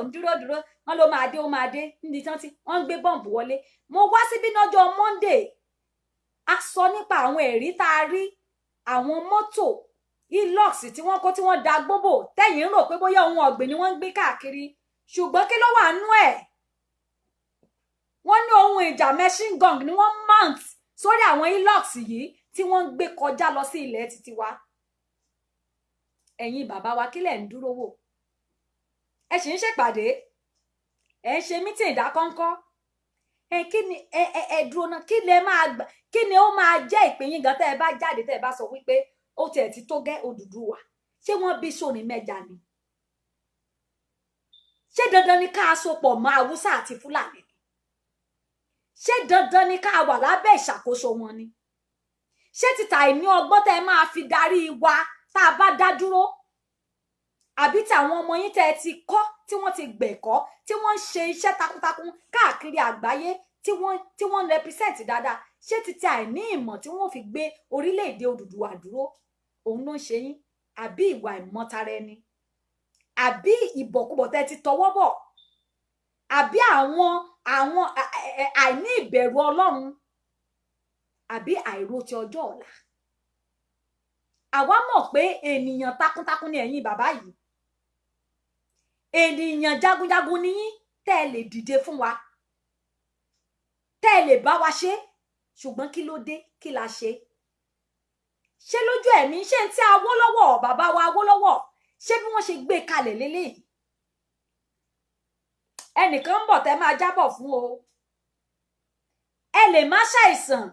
wọn ló máa dé, ó máa dé níbi tí wọ́n ń gbé bọ́ǹbù wọlé. mo wá síbí lọ́jọ́ Monday, a sọ nípa àwọn ẹ̀rí tá a rí, àwọn mọ́tò Hilux tí wọ́n kó tí wọ́n da gbóbò tẹ́yìn rò pé bóyá ohun ọ̀gbìn ni wọ́n ń gbé káàkiri ṣùgbọ́n kí ló wà nú ẹ̀ wọ́n ní ohun ìjà machine gun ni wọ́n mount sórí àwọn Hilux yìí tí wọ́n ń gbé kọjá lọ sí ilẹ̀ títí wa ẹ̀yin bàbá wa kí lẹ̀ ń dúró wò ẹ sì ń ṣèpàdé ẹ ń ṣe mítìn ìdákọ́ńkọ́ kí ni ẹ dúró náà kí lè máa gbà kí ni ó máa jẹ́ ìpín yín gan tẹ́ ẹ bá jáde tẹ́ ẹ bá sọ wípé ó tiẹ̀ ti tó gẹ́ Odùduwà ṣé wọ́n bí sóni mẹ́ja ni ṣé dandan ni ká sopọ̀ mọ́ Haúsá àti Fúlàní ṣé dandan ni ká wà lábẹ́ ìṣàkóso wọn ni ṣé títà ìní ọgbọ́n tẹ́ ẹ máa fi darí wa tá a bá dá dúró àbí tàwọn ọmọ yín tẹ́ ẹ ti kọ́ tí wọ́n ti gbẹ̀kọ́ tí wọ́n ń ṣe iṣẹ́ takuntakun káàkiri àgbáyé tí wọ́n represent dáadáa ṣé títà ìní ìmọ̀ tí wọ́n fi gbé orílẹ̀-èdè Odùduwà dúró òun ló ń ṣe yín àbí ìwà ìmọ̀tara ẹni àbí ìbọ̀kúbọ̀ tẹ́ ti tọwọ́ bọ̀ àbí àwọn àìní ìbẹ̀rù Ọlọ́run àbí àìrò ti ọjọ́ ọ̀la àwa mọ̀ pé ènìyàn takuntakun ni ẹ̀yin bàbá yìí ènìyàn jagunjagun ni yín tẹ́ ẹ lè dìde fún wa tẹ́ ẹ lè bá wa ṣe ṣùgbọ́n kí ló dé kí la ṣe ṣé lójú ẹ̀mí ṣé ń tí Awólọ́wọ̀ bàbá wa Awólọ́wọ̀ ṣé bí wọ́n ṣe gbé kalẹ̀ lélẹ́yìí ẹnìkan ń bọ̀ tẹ́ máa jábọ̀ fún o ẹ lè má ṣàìsàn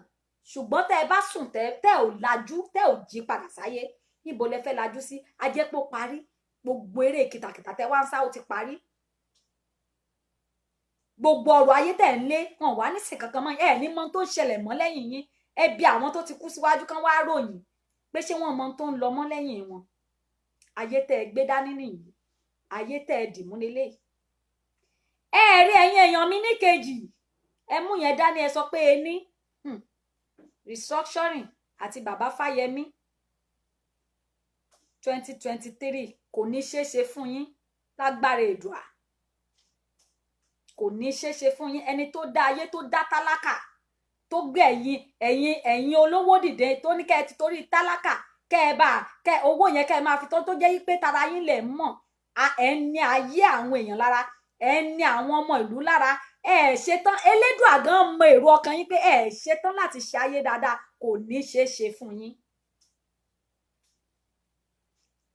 ṣùgbọ́n tẹ́ ẹ bá sùn tẹ́ ò lajú tẹ́ ò jí padà sáyé níbo lẹ fẹ́ lajú sí ajẹ́pọ̀ parí gbogbo eré kìtàkìtà tẹ́ wá ń sá ó ti parí gbogbo ọ̀rọ̀ ayé tẹ́ ń lé wọn wá nísìn kankan mọ́ ẹ ní mọ̀ tó ń ṣẹlẹ̀ mọ́ lẹ́yìn yín ẹ bi àwọn tó ti kú síwájú kan wá ròyìn pé ṣé wọ́n mọ̀ tó ń lọ mọ́ lẹ́yìn wọn ayé tẹ́ ẹ gbé dání nìyí ayé tẹ́ ẹ dìmú lélẹ́yìí ẹ rí ẹ̀yin èèyàn mi ní kejì ẹ mú yẹn dání ẹ sọ pé ẹ ní restructuring àti bàbá Fáyẹmí 2023 kò ní ṣeéṣe fún yín lágbára Èdùà kò ní ṣeéṣe fún yín ẹni tó dá ayé tó dá tálákà tó gbé ẹ̀yin olówó dìde tó ní kẹ́ ẹ ti torí tálákà kẹ́ ẹ bá kẹ́ owó yẹn kẹ́ ẹ máa fi tó jẹ́ pé tara yín lẹ̀ mọ̀ ẹ ní ayé àwọn èèyàn lára ẹ ní àwọn ọmọ ìlú lára ẹ ṣetán Elédùà gan mọ èrò ọkàn yín pé ẹ ṣetán láti ṣe ayé dáadáa kò ní ṣeéṣe fún yín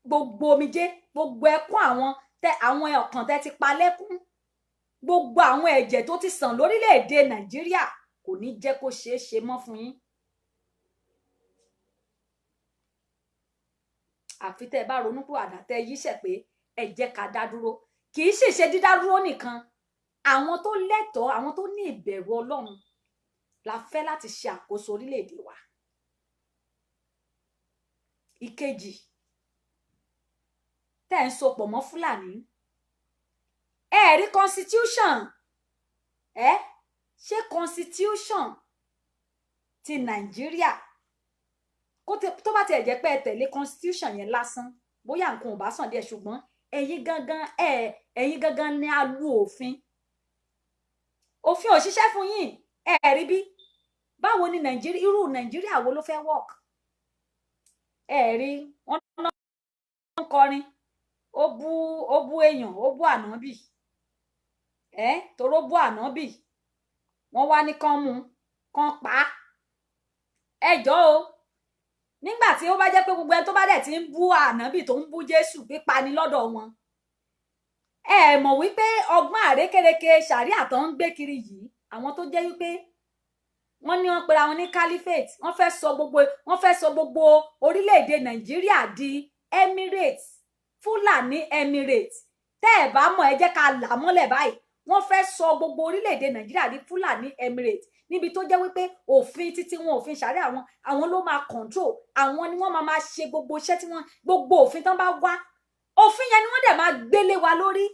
gbogbo omijé gbogbo ẹkún àwọn ọkàn tẹ́ ti pa lẹ́kún gbogbo àwọn ẹ̀jẹ̀ tó ti sàn lórílẹ̀-èdè Nàìjíríà kò ní jẹ́ kó ṣeéṣe mọ́ fún yín àfi tẹ́ bá ronú pé àdàtẹ́ yíṣẹ́ pé ẹ jẹ́ ká dá dúró kì í sì ṣe dídá dúró nìkan àwọn tó lẹ́tọ̀ọ́ àwọn tó ní ìbẹ̀rù Ọlọ́run la fẹ́ láti ṣe àkóso orílẹ̀-èdè wa ìkejì tẹ́ ń sopọ̀ mọ́ Fúlàní ẹ rí constitution ṣé constitution ti Nàìjíríà tó bá tiẹ̀ jẹ́ pé ẹ tẹ̀lé constitution yẹn lásán bóyá nǹkan ò bá sàn díẹ̀ ṣùgbọ́n ẹ̀yin gangan ni a lu òfin ò ṣiṣẹ́ fún yín ẹ rí bí báwo ni Nàìjíríà irú Nàìjíríà wo ló fẹ́ work ẹ rí wọn náà kọrin ó bú èèyàn ó bú ànábì toró bú ànábì wọ́n wá ní kán mú kán pa ẹjọ́ o nígbà tí ó bá jẹ́ pé gbogbo ẹni tó bá dẹ̀ ti ń bú ànábì tó ń bú Jésù pípa ni lọ́dọ̀ wọn ẹ mọ̀ wípé ọgbọ́n àrékérekè ṣàríà tó ń gbé kiri yìí àwọn tó jẹ́ wípé wọ́n ní wọ́n pera wọn ní caliphate wọ́n fẹ́ sọ gbogbo orílẹ̀-èdè Nàìjíríà di Emirates Fúlàní Emirates tẹ́ ẹ̀ bá mọ̀ ẹ jẹ́ ká là mọ́lẹ̀ báyìí wọ́n fẹ́ sọ gbogbo orílẹ̀-èdè Nàìjíríà di Fúlàní Emirates níbi tó jẹ́ wípé òfin títí wọn òfin ṣàríà àwọn ló máa control àwọn ni wọ́n máa ṣe gbogbo iṣẹ́ tí wọ́n gbogbo òfin tán bá wá òfin yẹn ni wọ́n dẹ̀ máa gbélé wa lórí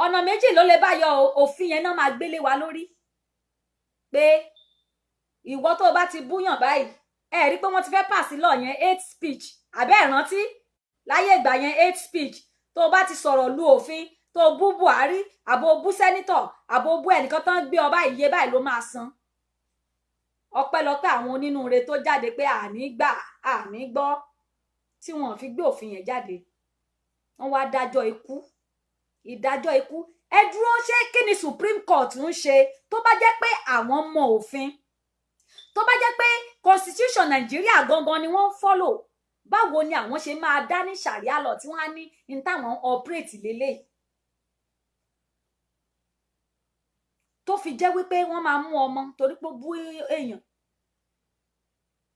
ọ̀nà méjì ló lè bá yọ òfin yẹn náà máa gbélé wa lórí pé ìwọ tó bá ti búyàn báyìí ẹ rí pé wọ́n ti fẹ́ pass law yẹn hate speech àbẹ́ ìrántí láyé ìgbà yẹn hate speech tó bá ti sọ̀rọ̀ lu òfin tó bú Buhari àbò bú sẹ́nítọ̀ àbò bú ẹnìkan tán gbé ọba iye báyìí ló máa san ọpẹ́lọpẹ́ àwọn onínúure tó jáde pé àní gbà àní gbọ́ tí wọ́n fi gbé òfin yẹn jáde wọ́n wá dájọ́ ikú ìdájọ́ ikú ẹ dúró ṣé kí ni Supreme Court ń ṣe tó bá jẹ́ pé àwọn mọ òfin tó bá jẹ́ pé constitution Nàìjíríà gangan ni wọ́n ń follow báwo ni àwọn ṣe máa dá ní sharia law tí wọ́n á ní ní táwọn operate lélẹ̀ tó fi jẹ́ wípé wọ́n máa mú ọmọ torí pé bú èèyàn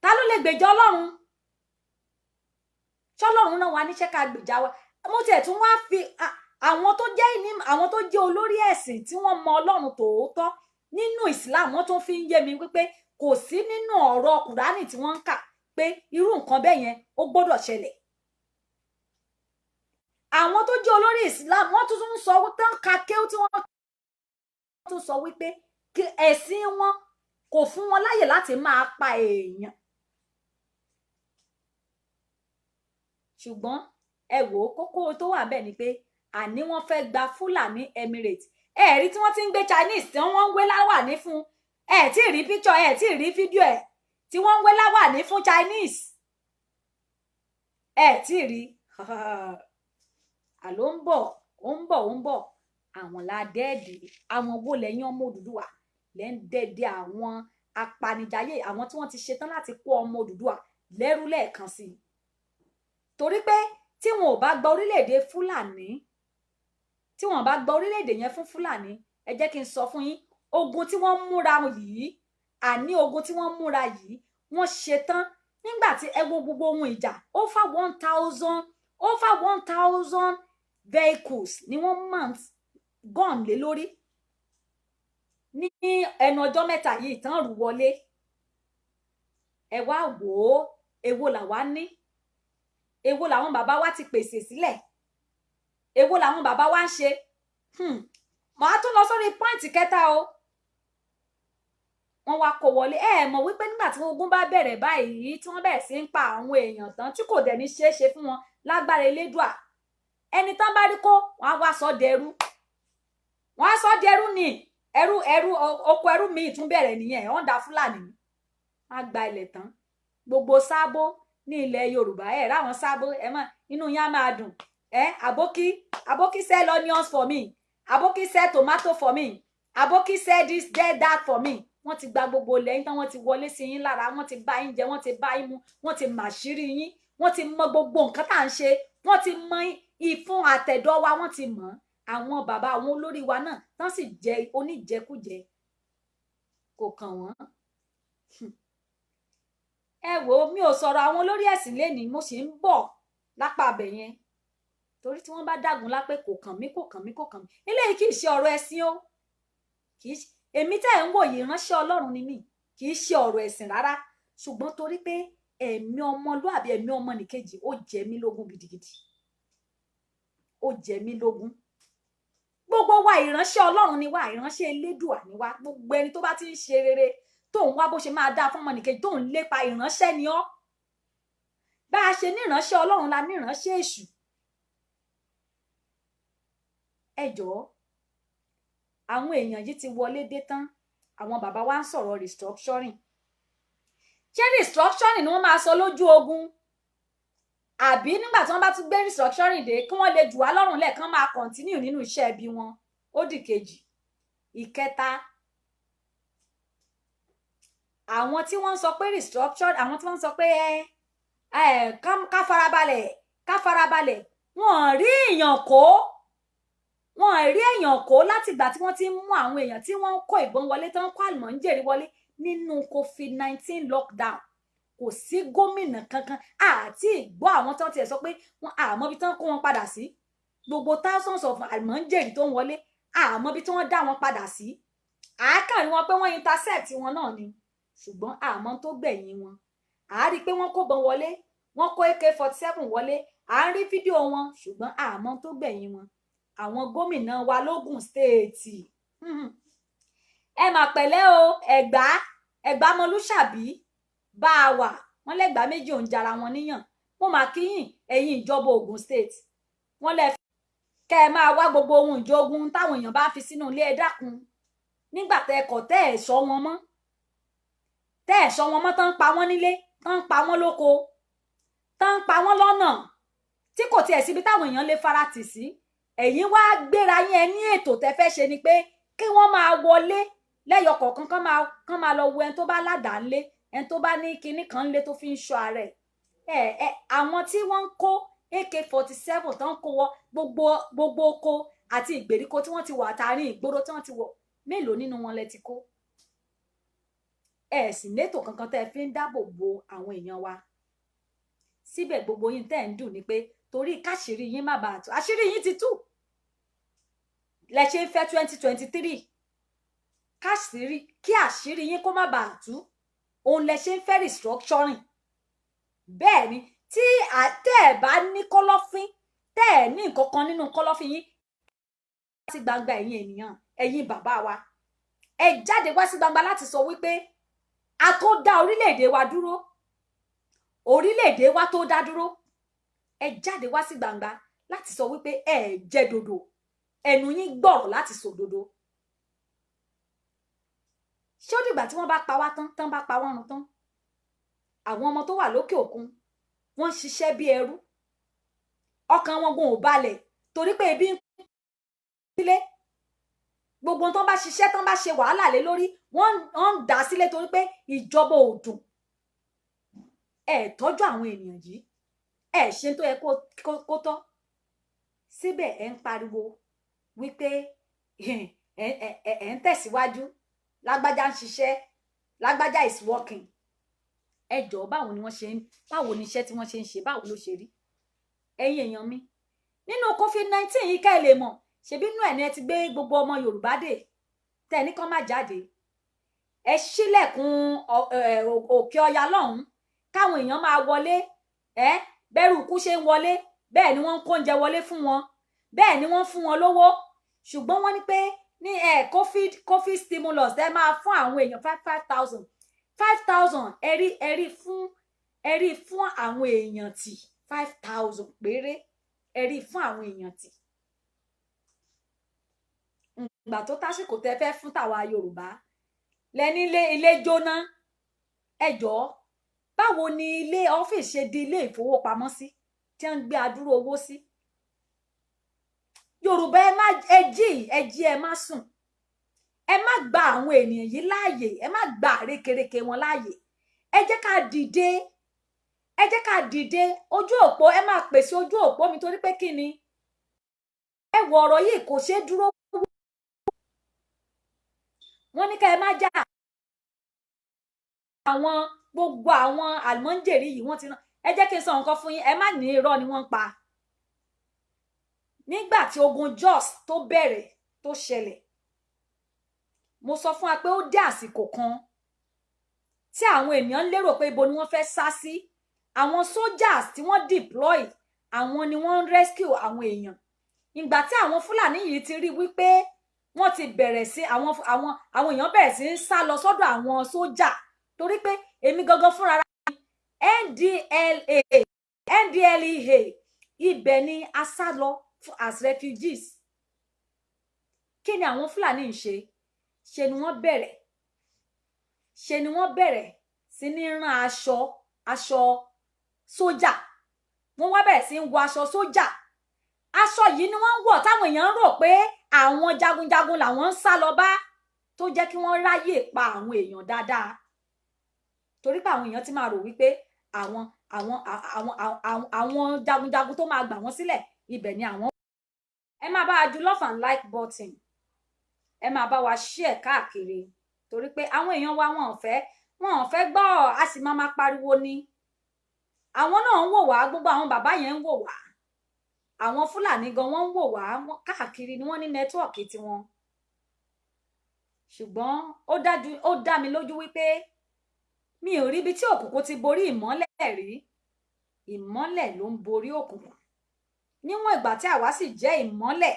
ta ló lè gbèjà Ọlọ́run ṣọlọ́run náà wà níṣẹ́ ká gbèjà wa mo tiẹ̀ tún wá fi àwọn tó jẹ́ olórí ẹ̀sìn tí wọ́n mọ Ọlọ́run tòótọ́ nínú Islam wọ́n tún fi ń yé mi wípé kò sí nínú ọ̀rọ̀ Kùránì tí wọ́n ń kà pé irú nǹkan bẹ́ẹ̀ yẹn ó gbọ́dọ̀ ṣẹlẹ̀ àwọn tó jẹ́ olórí Islam wọ́n tún ń sọ wípé ka kéwú tí wọ́n tún sọ wípé kí ẹ̀sìn wọn kò fún wọn láyè láti máa pa èèyàn ṣùgbọ́n ẹ wò ó kókó tó wà bẹ́ẹ̀ ni pé àní wọ́n fẹ́ gba Fúlàní Emirates rí tí wọ́n ti ń gbé Chinese tí wọ́n ń wé láwàní fún tí rí picture tí rí fídíò tí wọ́n ń wé láwàní fún Chinese tí rí àló ń bọ̀ àwọn ládẹ́ẹ̀dì àwọn wo lẹ́yìn ọmọ Odùduwà lẹ́ ń dẹ́dẹ́ àwọn apanijayé àwọn tí wọ́n ti ṣetán láti kó ọmọ Odùduwà lẹ́rú lẹ́ẹ̀kan sí i torí pé tí wọn ò bá gba orílẹ̀-èdè Fúlàní tí wọn bá gba orílẹ̀-èdè yẹn fún Fúlàní ẹ jẹ́ kí n sọ fún yín ogun tí wọ́n múra yìí àní ogun tí wọ́n múra yìí wọ́n ṣetán nígbà tí ẹ wo gbogbo ohun ìjà over 1,000 vehicles ni wọ́n mount gun lé lórí ní ẹnu ọjọ́ mẹ́ta yìí tán rù wọlé ẹ wá wò ó èwo làwa ní èwo làwọn bàbá wa ti pèsè sílẹ̀ èwo làwọn bàbá wa ń ṣe màá tún lọ sórí pọ́ìntì kẹta o wọ́n wá kó wọlé mọ̀ wípé nígbà tí ogun bá bẹ̀rẹ̀ báyìí tí wọ́n bẹ̀rẹ̀ sí ń pa àwọn èèyàn tán tí kò dẹ̀ ní ṣeé ṣe fún wọn lágbára elédùà ẹni tán bá rí kó wọ́n á wá sọ dẹrú wọ́n á sọ dẹrú ni ẹrú oko ẹrú míì tún bẹ̀rẹ̀ nìyẹn wọ́n da Fúlàní wọ́n á gba ilẹ̀ tán gbogbo sábó ní ilẹ̀ Yorùbá ráwọn sábó mọ̀ inú yín á máa dùn Aboki sell onions for me Aboki sell tomato for me Aboki sell this that for me wọ́n ti gba gbogbo lẹ́yìn tán wọ́n ti wọlé sí yín lára wọ́n ti bá yín jẹ wọ́n ti bá yín mu wọ́n ti màṣírí yín wọ́n ti mọ gbogbo nǹkan tá à ń ṣe wọ́n ti mọ ìfun àtẹ̀dọ̀ wa wọ́n ti mọ̀ àwọn bàbá àwọn olórí wa náà tán sì jẹ oníjẹkújẹ kò kàn wọ́n ẹ wò ó mi ò sọ̀rọ̀ àwọn olórí ẹ̀sìn lénìí mo sì ń bọ̀ lápá abẹ yẹn torí tí wọ́n bá dàgún lápé kò kàn mí eléyìí kì í ṣe ọ̀rọ̀ ẹ̀sìn o kì í ṣe èmi tẹ́ ẹ̀ ń wò yìí ránṣẹ́ Ọlọ́run ni mí kì í ṣe ọ̀rọ̀ ẹ̀sìn rárá ṣùgbọ́n torí pé ẹ̀mí ọmọlúàbí ẹ̀mí ọmọnìkejì ó jẹ mí lógún gidigidi ó jẹ mí lógún gbogbo wa ìránṣẹ́ Ọlọ́run ni wá ìránṣẹ́ Elédùà ni wá gbogbo ẹni tó bá ti ń ṣe rere tó ń wá bó ṣe máa dáa fún ọmọnìkejì tó ń lépa ìránṣẹ́ ni ọ́ bá a ṣe ní ìránṣẹ́ Ọlọ́run la ní ìránṣẹ́ èṣù ẹ jọ̀ọ́ àwọn èèyàn yìí ti wọlé dé tán àwọn bàbá wa ń sọ̀rọ̀ restructuring ṣé restructuring ni wọ́n máa sọ lójú ogun àbí nígbà tí wọ́n bá tún gbé restructuring dé kí wọ́n lè jù wá lọ́rùn lẹ́ẹ̀kan máa continue nínú iṣẹ́ ẹbí wọn ó dì kejì ìkẹta àwọn tí wọ́n ń sọ pé restructuring àwọn tí wọ́n ń sọ pé ká farabalẹ̀ wọ́n rí èèyàn kó láti ìgbà tí wọ́n ti ń mú àwọn èèyàn tí wọ́n ń kó ìbọn wọlé tí wọ́n ń kó àlùmọ́ńjèrè wọlé nínú COVID-19 lockdown kò sí gómìnà kankan àti ìgbọ́ àwọn tó tiẹ̀ sọ pé wọ́n àmọ́ bí tí wọ́n kó wọn padà sí gbogbo thousands of àlùmọ́ńjèrè tó ń wọlé àmọ́ bí tí wọ́n dá wọn padà sí àákàrí wọn pé wọ́n intercept wọn náà ni ṣùgbọ́n àmọ́ tó gbẹ̀yìn wọn àá rí i pé wọ́n kó bọn wọlé wọ́n kó AK-47 wọlé à ń rí fídíò wọn ṣùgbọ́n àmọ́ tó gbẹ̀yìn wọn àwọn gómìnà wa lógùn stéètì ẹ mà pẹ̀lẹ́ o ẹ̀gbá mọlúṣàbí bá a wà wọ́n lẹ́gbàá méjì òun jara wọn níyàn mo mà kíyìn ẹ̀yin ìjọba Ògùn state wọ́n lẹ kẹ́ ẹ máa wá gbogbo ohun ìjogun táwọn èèyàn bá fi sínú ilé ẹ dákun nígbà tẹ́ ẹ kọ̀ tẹ́ ẹ sọ wọn mọ́ tẹ́ ẹ̀ ṣọ́ wọn mọ́, tán ń pa wọ́n nílé, tán ń pa wọ́n lóko, tán ń pa wọ́n lọ́nà tí kò tiẹ̀ síbi táwọn èèyàn lè fara tì sí. ẹ̀yin wá gbéra yín ẹ ní ètò tẹ́ fẹ́ ṣe ni pé kí wọ́n máa wọlé lẹ́yọ kọ̀ọ̀kan, kán máa lọ wo ẹni tó bá ládàá ńlé, ẹni tó bá ní kinní kan ńlé tó fi ń ṣọ́ ara ẹ̀. Àwọn tí wọ́n ń kó AK-47 tó ń kó wọ gbogbo oko àti ìgbèríko tí wọ́n ti wọ̀ àtàrin ìgboro tí wọ́n ti wọ̀, mélòó nínú wọn lẹ ti kó? Ẹ sì létò kankan tẹ́ fi ń dáàbò bo àwọn èèyàn wa. Síbẹ̀ gbogbo yín tẹ́ ń dùn ni pé torí káṣírí yín má bàa tú. Àṣírí yín ti tú. Lẹ ṣe ń fẹ́ 2023 kí àṣírí yín kó má bàa tú. Òun lẹ ṣe ń fẹ́ restructuring. Bẹ́ẹ̀ ni tí tẹ́ ẹ̀ bá ní kọ́lọ́fín, tẹ́ ẹ̀ ní nǹkan kan nínú kọ́lọ́fín yín sí gbangba, ẹ̀yin ènìyàn, ẹ̀yin bàbá wa, ẹ jáde wá sí gbangba láti sọ wípé a tó dá orílẹ̀-èdè wa dúró, orílẹ̀-èdè wa tó dá dúró. Ẹ jáde wá sí gbangba láti sọ wípé ẹ jẹ́ dodo, ẹnu yín gbọ́rọ̀ láti sọ dodo. Ṣé ó dìgbà tí wọ́n bá pa wá tán bá pa wọ́n run tán? Àwọn ọmọ tó wà lókè òkun wọ́n ṣiṣẹ́ bí ẹrú, ọkàn wọn gan ò balẹ̀ torí pé ebi ń sílé. Gbogbo tán bá ṣiṣẹ́, tán bá ṣe wàhálà lé lórí, wọ́n ń dá sílé torí pé ìjọba ò dùn. Ẹ tọ́jú àwọn ènìyàn yìí, ẹ ṣe tó yẹ kó tọ́. Síbẹ̀ ẹ ń pariwo wípé ẹ ń tẹ̀síwájú, lágbájá ń ṣiṣẹ́, lágbájá is working. Ẹ jọ̀ọ́ báwo ni iṣẹ́ tí wọ́n ṣe ń ṣe, báwo ló ṣe rí? Ẹ̀yin èèyàn mi, nínú COVID-19 yìí ká ẹ lè mọ̀, ṣebí inú ẹ̀ ni ẹ ti gbé gbogbo ọmọ Yorùbá dè tẹ́ ní kán má jáde. Ẹ ṣílẹ̀kùn òkè ọya lọ́hùn káwọn èèyàn máa wọlé. Bẹ́rù ikú ṣe ń wọlé, bẹ́ẹ̀ ni wọ́n ń kó oúnjẹ wọlé fún wọn, bẹ́ẹ̀ ni wọ́n fún wọn lówó. Ṣùgbọ́n wọ́n ní pé ní COVID stimulus ẹ máa fún àwọn èèyàn 5,000 ẹ̀rí fún àwọn èèyàn tí 5,000 péré ẹ̀rí fún àwọn èèyàn tí. Ìgbà tó tásìkò tẹ́ fẹ́ fún tàwa Yorùbá lẹ́ni ilé jóná. Ẹ jọ̀ọ́ báwo ni ilé ọ́fíìsì ṣe di ilé ìfowópamọ́sí tí wọ́n ń gbé adúrú owó sí? Yorùbá ẹ jí ẹ má sùn. Ẹ má gba àwọn ènìyàn yìí láàyè, ẹ má gba àrékérekè wọn láàyè. Ẹ jẹ́ ká dìde, ojú òpó, ẹ máa pèsè ojú òpó mi torí pé kí ni? Ẹ wo ọ̀rọ̀ yìí kò ṣeé dúró. Wọ́n ní ká ẹ má jà. Gbogbo àwọn àlùmọ́ǹjèrì yìí wọ́n ti rán. Ẹ jẹ́ kí n sọ nǹkan fún yín, ẹ má ní irọ́ ni wọ́n ń pa. Nígbà tí ogun Jos tó bẹ̀rẹ̀ tó ṣẹlẹ̀, mo sọ fún wa pé ó dé àsìkò kan tí àwọn ènìyàn lérò pé ibo ni wọ́n fẹ́ sá sí. Àwọn soldiers tí wọ́n deploy, àwọn ni wọ́n rescue àwọn èèyàn. Ìgbà tí àwọn Fúlàní yìí ti rí wípé wọ́n ti bẹ̀rẹ̀ sí àwọn èèyàn bẹ̀rẹ̀ sí ń sá lọ sọ́dọ̀ àwọn sójà torí pé èmi gangan fúnra mi NDLEA ibẹ̀ ni a sá lọ as refugees. Kí ni àwọn Fúlàní ń ṣe? Ṣe ni wọ́n bẹ̀rẹ̀ sí ní rán aṣọ sójà. Wọ́n wá bẹ̀rẹ̀ sí ń wọ aṣọ sójà. Aṣọ yìí ni wọ́n ń wọ̀ táwọn èèyàn rò pé àwọn jagunjagun làwọn ń sá lọ bá, tó jẹ́ kí wọ́n ráyè pa àwọn èèyàn dáadáa. Torí pé àwọn èèyàn ti máa rò wípé àwọn jagunjagun tó máa gbà wọ́n sílẹ̀ ibẹ̀ ni àwọn. Ẹ máa bá wa ju love and like button, ẹ máa bá wa share káàkiri torí pé àwọn èèyàn wa wọn ò fẹ́ gbọ́, a sì máa pariwo ni. Àwọn náà ń wò wá, gbogbo àwọn bàbá yẹn ń wò wá, àwọn Fúlàní gan wọ́n ń wò wá káàkiri ni wọ́n ní nẹ́tíwọ̀kì tiwọn. Ṣùgbọ́n ó dá mi lójú wípé mi ò rí ibi tí òkùnkùn ti borí ìmọ́lẹ̀ rí. Ìmọ́lẹ̀ ló ń borí òkùnkùn. Níwọ̀n ìgbà tí àwa sì jẹ́ ìmọ́lẹ̀,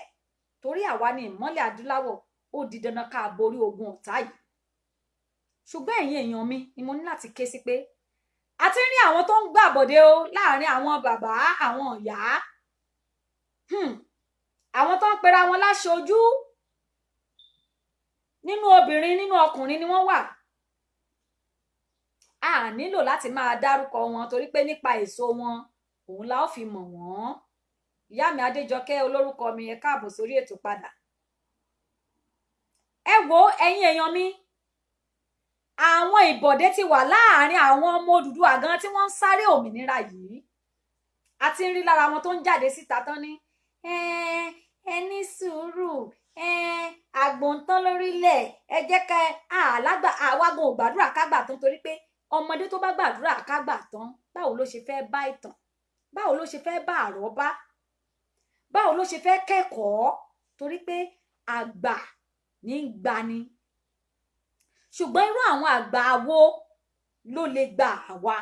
torí àwa ni ìmọ́lẹ̀ adúláwọ̀, ó di dandan ká borí ogun ọ̀tá yìí. Ṣùgbọ́n ẹ̀yin èèyàn mi ni mo ní láti ké sí pé a ti rí àwọn tó ń gbàbọ̀dé o láàrin àwọn bàbá, àwọn ìyá. Àwọn tó ń pera wọn láṣojú nínú obìnrin, nínú ọkùnrin ni wọ́n wà. a nílò láti máa dárúkọ wọn torí pé nípa èso wọn òun la ó fi mọ̀ wọ́n. Ìyá mi Adéjọkẹ́ olórúkọ mi, ẹ káàbọ̀ sórí ètò padà. Ẹ wo ẹ̀yin èèyàn mi, àwọn ìbọ̀dé ti wà láàárín àwọn ọmọ Odùduwà gan tí wọ́n ń sáré òmìnira yìí. A ti ń rí lára wọn tó ń jáde síta tán ní ẹ ní sùúrù, àgbọ̀ntán lórílẹ̀, ẹ jẹ́ ká àlágbà àwágun ò gbàdúrà kágbà tán, torí pé ọmọdé tó bá gbàdúrà kágbà tán báwo ló ṣe fẹ́ bá ìtàn, báwo ló ṣe fẹ́ bá àrọ́bá, báwo ló ṣe fẹ́ kẹ́kọ̀ọ́, torí pé àgbà ní gbani. Ṣùgbọ́n irú àwọn àgbà wo ló lè gbà wá,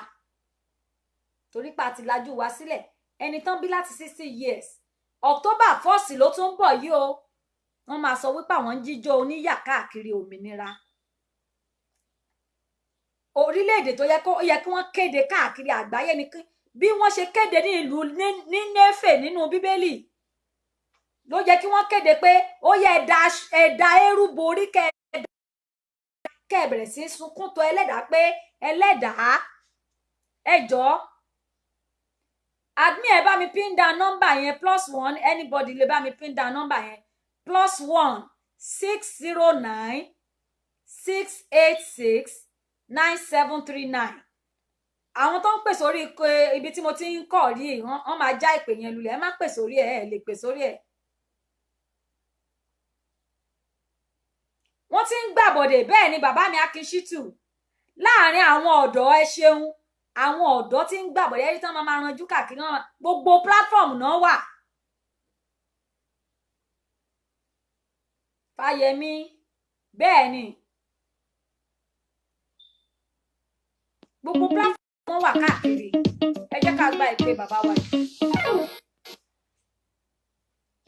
torí pé a ti lajú wa sílẹ̀. Ẹni tán bí láti 60 years October 1st ló tún bọ̀ yìí o, wọ́n máa sọ wípé àwọn ń jíjó oníyà káàkiri òmìnira orílẹ̀-èdè tó yẹ kí wọ́n kéde káàkiri àgbáyé ni bí wọ́n ṣe kéde ní ìlú ní Néfè nínú Bíbélì ló yẹ kí wọ́n kéde pé ó yẹ ẹ̀dá ẹrú borí kẹ́ bẹ̀rẹ̀ sí sunkún tó ẹlẹ́dàá pé ẹlẹ́dàá ẹ jọ̀ọ́. Admin ẹ bá mi pin down number yẹn +1, anybody lè bá mi pin down number yẹn +1 609 686 9739. àwọn tó ń pè sórí ibi tí mo ti ń kọ̀ rí wọ́n máa já ìpè yẹn lulẹ̀, ẹ má pè sórí ẹ̀ lè pè sórí ẹ̀. wọ́n ti ń gbàbọ̀dè bẹ́ẹ̀ ni bàbá mi Akínsítù láàrin àwọn ọ̀dọ́, ẹ ṣeun, àwọn ọ̀dọ́ tí ń gbàbọ̀dè ẹ̀rí tán máa ranjú káàkiri náà gbogbo platform náà wà. Fáyẹmí bẹ́ẹ̀ ni gbogbo platform wọn wà káàkiri. Ẹ jẹ́ ká gba ìpè bàbá wa yìí.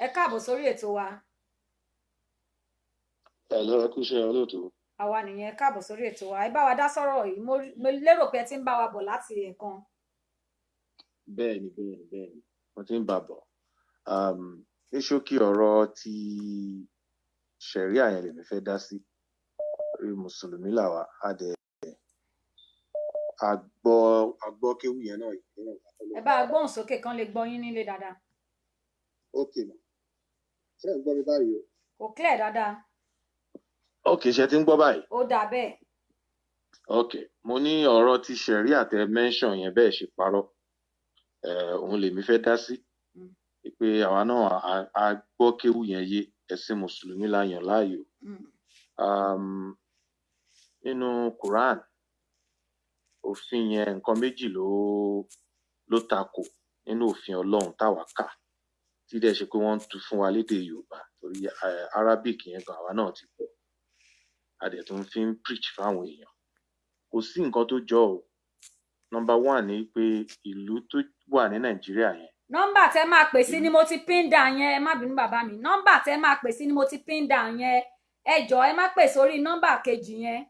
Ẹ káàbọ̀ sórí ètò wa. Hello, ẹ kú iṣẹ́ olóòtú. Àwa nìyẹn, ẹ káàbọ̀ sórí ètò wa. Ẹ bá wa dá sọ̀rọ̀ yìí, mo lérò pé ẹ ti ń bá wa bọ̀ láti ẹ̀kan. Bẹ́ẹ̀ni, wọ́n ti ń bá bọ̀. Ní ṣókí ọ̀rọ̀ ti ṣẹ̀ríà yẹn lèmi fẹ́ dá sí. Orí Mùsùlùmí làwà, àgbọ́ kéwù yẹn náà. Ẹ bá a gbóhùn sókè kan lè gbọ́ yín nílé dáadáa. Ok, ṣé ẹ ń gbọ́ mi báyìí o? Kò clear dáadáa. Ok, ṣe ti ń gbọ́ báyìí? Ó dà bẹ́ẹ̀. Ok, mo ní ọ̀rọ̀ ti ṣẹ̀ríà tẹ mention yẹn bẹ́ẹ̀ ṣe parọ́. Òun lèmi fẹ́ dá sí. Pé àwa náà a gbọ́ kéwù yẹn yé, ẹ̀sìn Mùsùlùmí la yàn láàyò. Nínú Quran, òfin yẹn nǹkan méjì ló takò nínú òfin Ọlọ́run táwa kà, tí dẹ̀ ṣe pé wọ́n ń tu fún wa lédè Yorùbá torí Arabic yẹn gan àwa náà ti pọ̀, a dẹ̀ tún fi ń preach fáwọn èèyàn. Kò sí nǹkan tó jọ o. Number 1 ni pé ìlú tó wà ní Nàìjíríà yẹn. Nọ́mbà tẹ́ máa pè sí ni mo ti pin down yẹn, ẹ má bínú bàbá mi. Nọ́mbà tẹ́ máa pè sí ni mo ti pin down yẹn. Ẹ jọ̀ọ́ ẹ má pè sórí nọ́mbà kejì yẹn.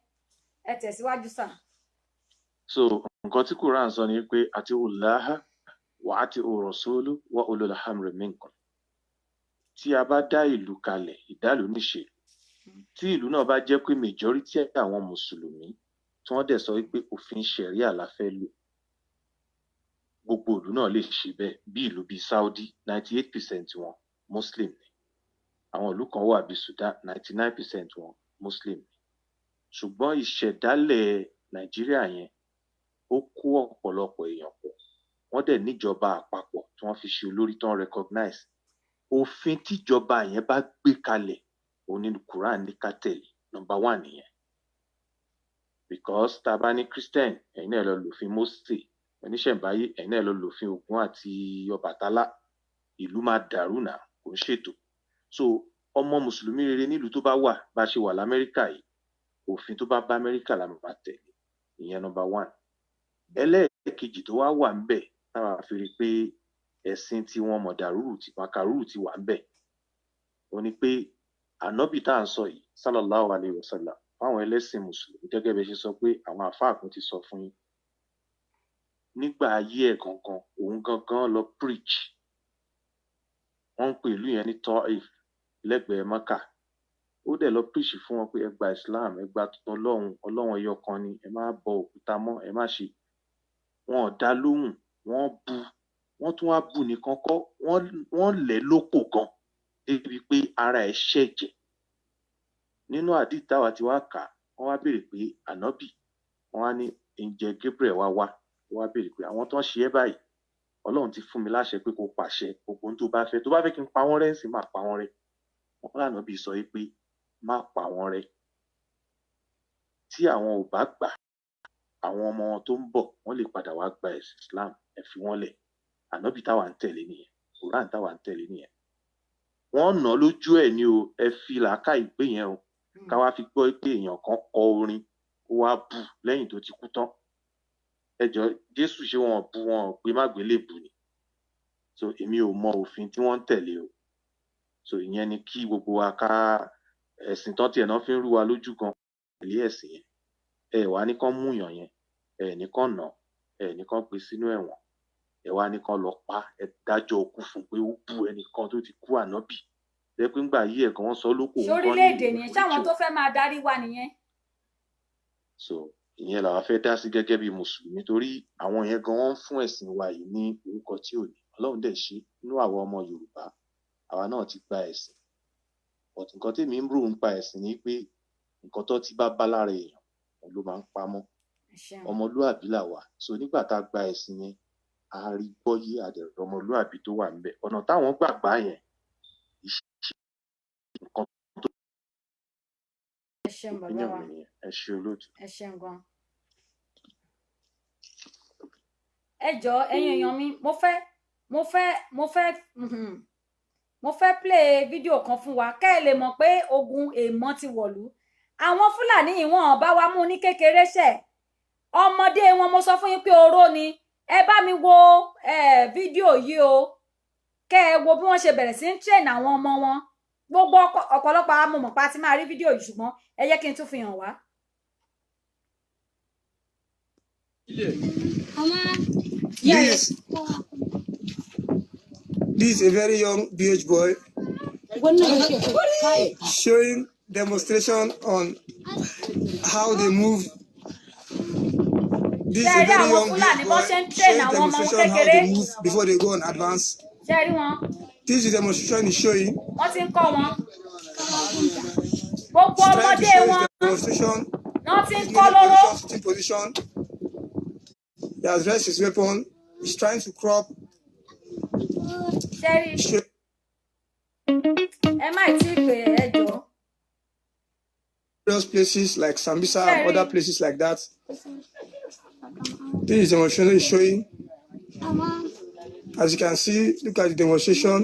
Ẹ tẹ̀síwájú sà. So nǹkan tí Quran sọ ni pé àti Allaha wa àti Rasulu wa ulul amri minkum. Tí a bá dá ìlú kalẹ̀, ìdálù níṣe, tí ìlú náà bá jẹ́ pé majority àwọn Mùsùlùmí tí wọ́n dẹ̀ sọ wípé òfin ṣẹ̀ríà la fẹ́ lò, gbogbo ìlú náà lè ṣe bẹ́ẹ̀. Bí ìlú bíi Saudi 98% wọn Muslim ni. Àwọn ìlú kan wà bíi Sudan 99% wọn Muslim ni. Ṣùgbọ́n ìṣẹ̀dálẹ̀ Nàìjíríà yẹn ó kó ọ̀pọ̀lọpọ̀ èèyàn pọ̀. Wọ́n dẹ̀ níjọba àpapọ̀ tí wọ́n fi ṣe olórí tán recognize. Òfin tíjọba yẹn bá gbé kalẹ̀ òun ní Quran ní ká tẹ̀lé. Number 1 nìyẹn. Because tá a bá ní Christian, ẹ̀yin náà lọ lòfin Mósè. Oníṣẹ̀ǹbáyé, ẹ̀yin náà lọ lòfin Ògún àti Ọbàtálá. Ìlú máa dàrú náà, kò ń ṣètò. So ọmọ Mùsùlùmí rere nílùú tó bá wà, bá ṣe wà l'Amẹ́ríkà yìí, òfin tó bá Amẹ́ríkà la máa tẹ̀lé. Ìyẹn number 1. Ẹlẹ́ẹ̀kejì tó wà ńbẹ̀ táwa fi rí pé ẹ̀sìn tí wọ́n màkàrúrù ti wà ńbẹ̀. Ó ní pé ànábì tá à ń sọ yìí sallallahu alayhi wa sallam fáwọn ẹlẹ́sìn Mùsùlùmí gẹ́gẹ́ bẹ́ẹ̀ ṣe sọ pé àwọn àfáà kan ti sọ fún yín. Nígbà ayé ẹ̀ gangan, òun gangan lọ preach. Wọ́n ń pè ìlú yẹn ní Taif lẹ́gbẹ̀ẹ́ Mẹ́kà. ó dẹ̀ lọ preach fún wọn pé ẹ gba Islam, ẹ gba Ọlọ́run ẹyọ kan ni, ẹ má bọ òkúta mọ́, ẹ má ṣe. Wọn ò dá lóhùn, wọ́n bu, wọ́n tún wá bù nìkan kọ́, wọ́n lẹ̀ lóko gan débi pé ara ẹ̀ ṣẹ̀jẹ̀. Nínú hadith táwa ti wá kà, wọ́n wá béèrè pé ànábì, wọ́n wá ní ǹjẹ́ Gabriel wá, wọ́n wá béèrè pé àwọn tó ń ṣe ẹ́ báyìí, Ọlọ́run ti fún mi láṣẹ pé kó pàṣẹ gbogbo ohun tó bá fẹ́ kí n pa wọ́n rẹ́ sì máa pa wọ́n rẹ́. Wọ́n lànàbì sọ pé má pa wọ́n rẹ́. Tí àwọn ò bá gbà, àwọn ọmọ wọn tó ń bọ̀ wọ́n lè padà wá gba ẹ̀sìn Islam, ẹ fi wọ́n lẹ̀. Ànábì táwa ń tẹ̀lé nìyẹn, Quran táwa ń tẹ̀lé nìyẹn. Wọ́n nà lójú ẹ̀ ní o, ẹ fi làákàyè gbé yẹn o, ká wá fi gbọ́ pé èèyàn kan kọ orin ó wá bù lẹ́yìn tó ti kú tán. Ẹjọ́ Jésù ṣé wọn bú wọn pé má gbélé bù ni. So èmi ò mọ òfin tí wọ́n ń tẹ̀lé o. So ìyẹn ni kí gbogbo wa ká ẹ̀sìn tán tiẹ̀ náà fi ń rú wa lójú gan tẹ̀lé ẹ̀sìn yẹn. Ẹ wá ní kán múyàn yẹn, ẹ ní kán nà, ẹ ní kán gbé sínú ẹ̀wọ̀n, ẹ wá ní kán lọ pa, ẹ dájọ́ ikú fún pé ó bú ẹnìkan tó ti kú ànábì. Jẹ́ pé ńgbà yí ẹ̀kan wọ́n sọ lóko òun kọ́ ní sórílẹ̀-èdè nìyẹn, sáwọn tó fẹ́ máa darí wa nìyẹn. So ìyẹn làwa fẹ́ dá sí gẹ́gẹ́ bí mùsùlùmí torí àwọn yẹn gan wọ́n ń fún ẹ̀sìn wa yìí ní orúkọ tí ò ní. Ọlọ́run dẹ̀ ṣe inú àwa ọmọ Yorùbá, àwa náà ti gba ẹ̀sìn. But nǹkan tèmi ń rò nípa ẹ̀sìn ni pé nǹkan tó ti bá lára èèyàn òun ló máa ń pamọ́. Ọmọlúàbí là wà. So nígbà tá a gba ẹ̀sìn yẹn, a rí gbọ́yé àdẹ̀rọ̀ ọmọlúàbí tó wà níbẹ̀. Ọ̀nà táwọn gbàgbá yẹn nǹkan tó ẹ ṣeun bàbá opinion wa, mi nìyẹn. Ẹ ṣé olóòtú. ẹ ṣeun gan. Ẹ jọ̀ọ́ ẹ̀yin èèyàn mi, mo fẹ́ play fídíò kan fún wa kẹ́ ẹ lè mọ̀ pé ogun èèmọ̀ ti wọ̀lú. Àwọn Fúlàní yìí wọ́n bá wa mú ní kékeré ṣẹ̀, ọmọdé wọn mo sọ fún yín pé oró ni. Ẹ bá mi wo fídíò yìí o, kẹ́ ẹ wo bí wọ́n ṣe bẹ̀rẹ̀ sí ń train àwọn ọmọ wọn. Gbogbo ọ̀pọ̀lọpọ̀ àwọn mọ̀mọ́ pa ti máa rí fídíò yìí, ṣùgbọ́n ẹ jẹ́ kí n tún fi hàn wá. This is a very young BH boy showing demonstration on how they move. This is a very young BH boy showing demonstration on how they move before they go on advance. This is demonstration is showing. Wọ́n ti ń kọ́ wọn. Gbogbo ọmọdé wọn náà ti ń kọ́ lóró. Position. He has raised his weapon. He's trying to crop. Sherry. Ẹ má tí ì pè é jọ. Various places like Sambisa and other places like that. This is demonstration is showing. As you can see, look at the demonstration.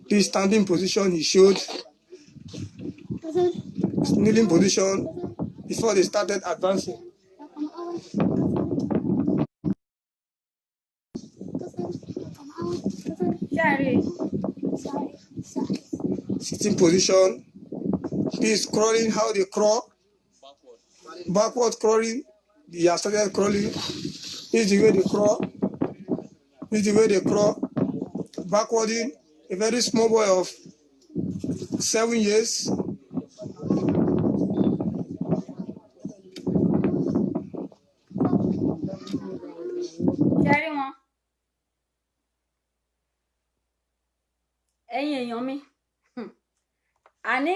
This standing position he showed. Kneeling position before they started advancing. Sitting position. This crawling, how they crawl. Backward crawling. They have started crawling. This is the way they crawl. This is the way they crawl. Backwarding. A very small boy of 7 years. Ẹ̀yin èèyàn mi, àní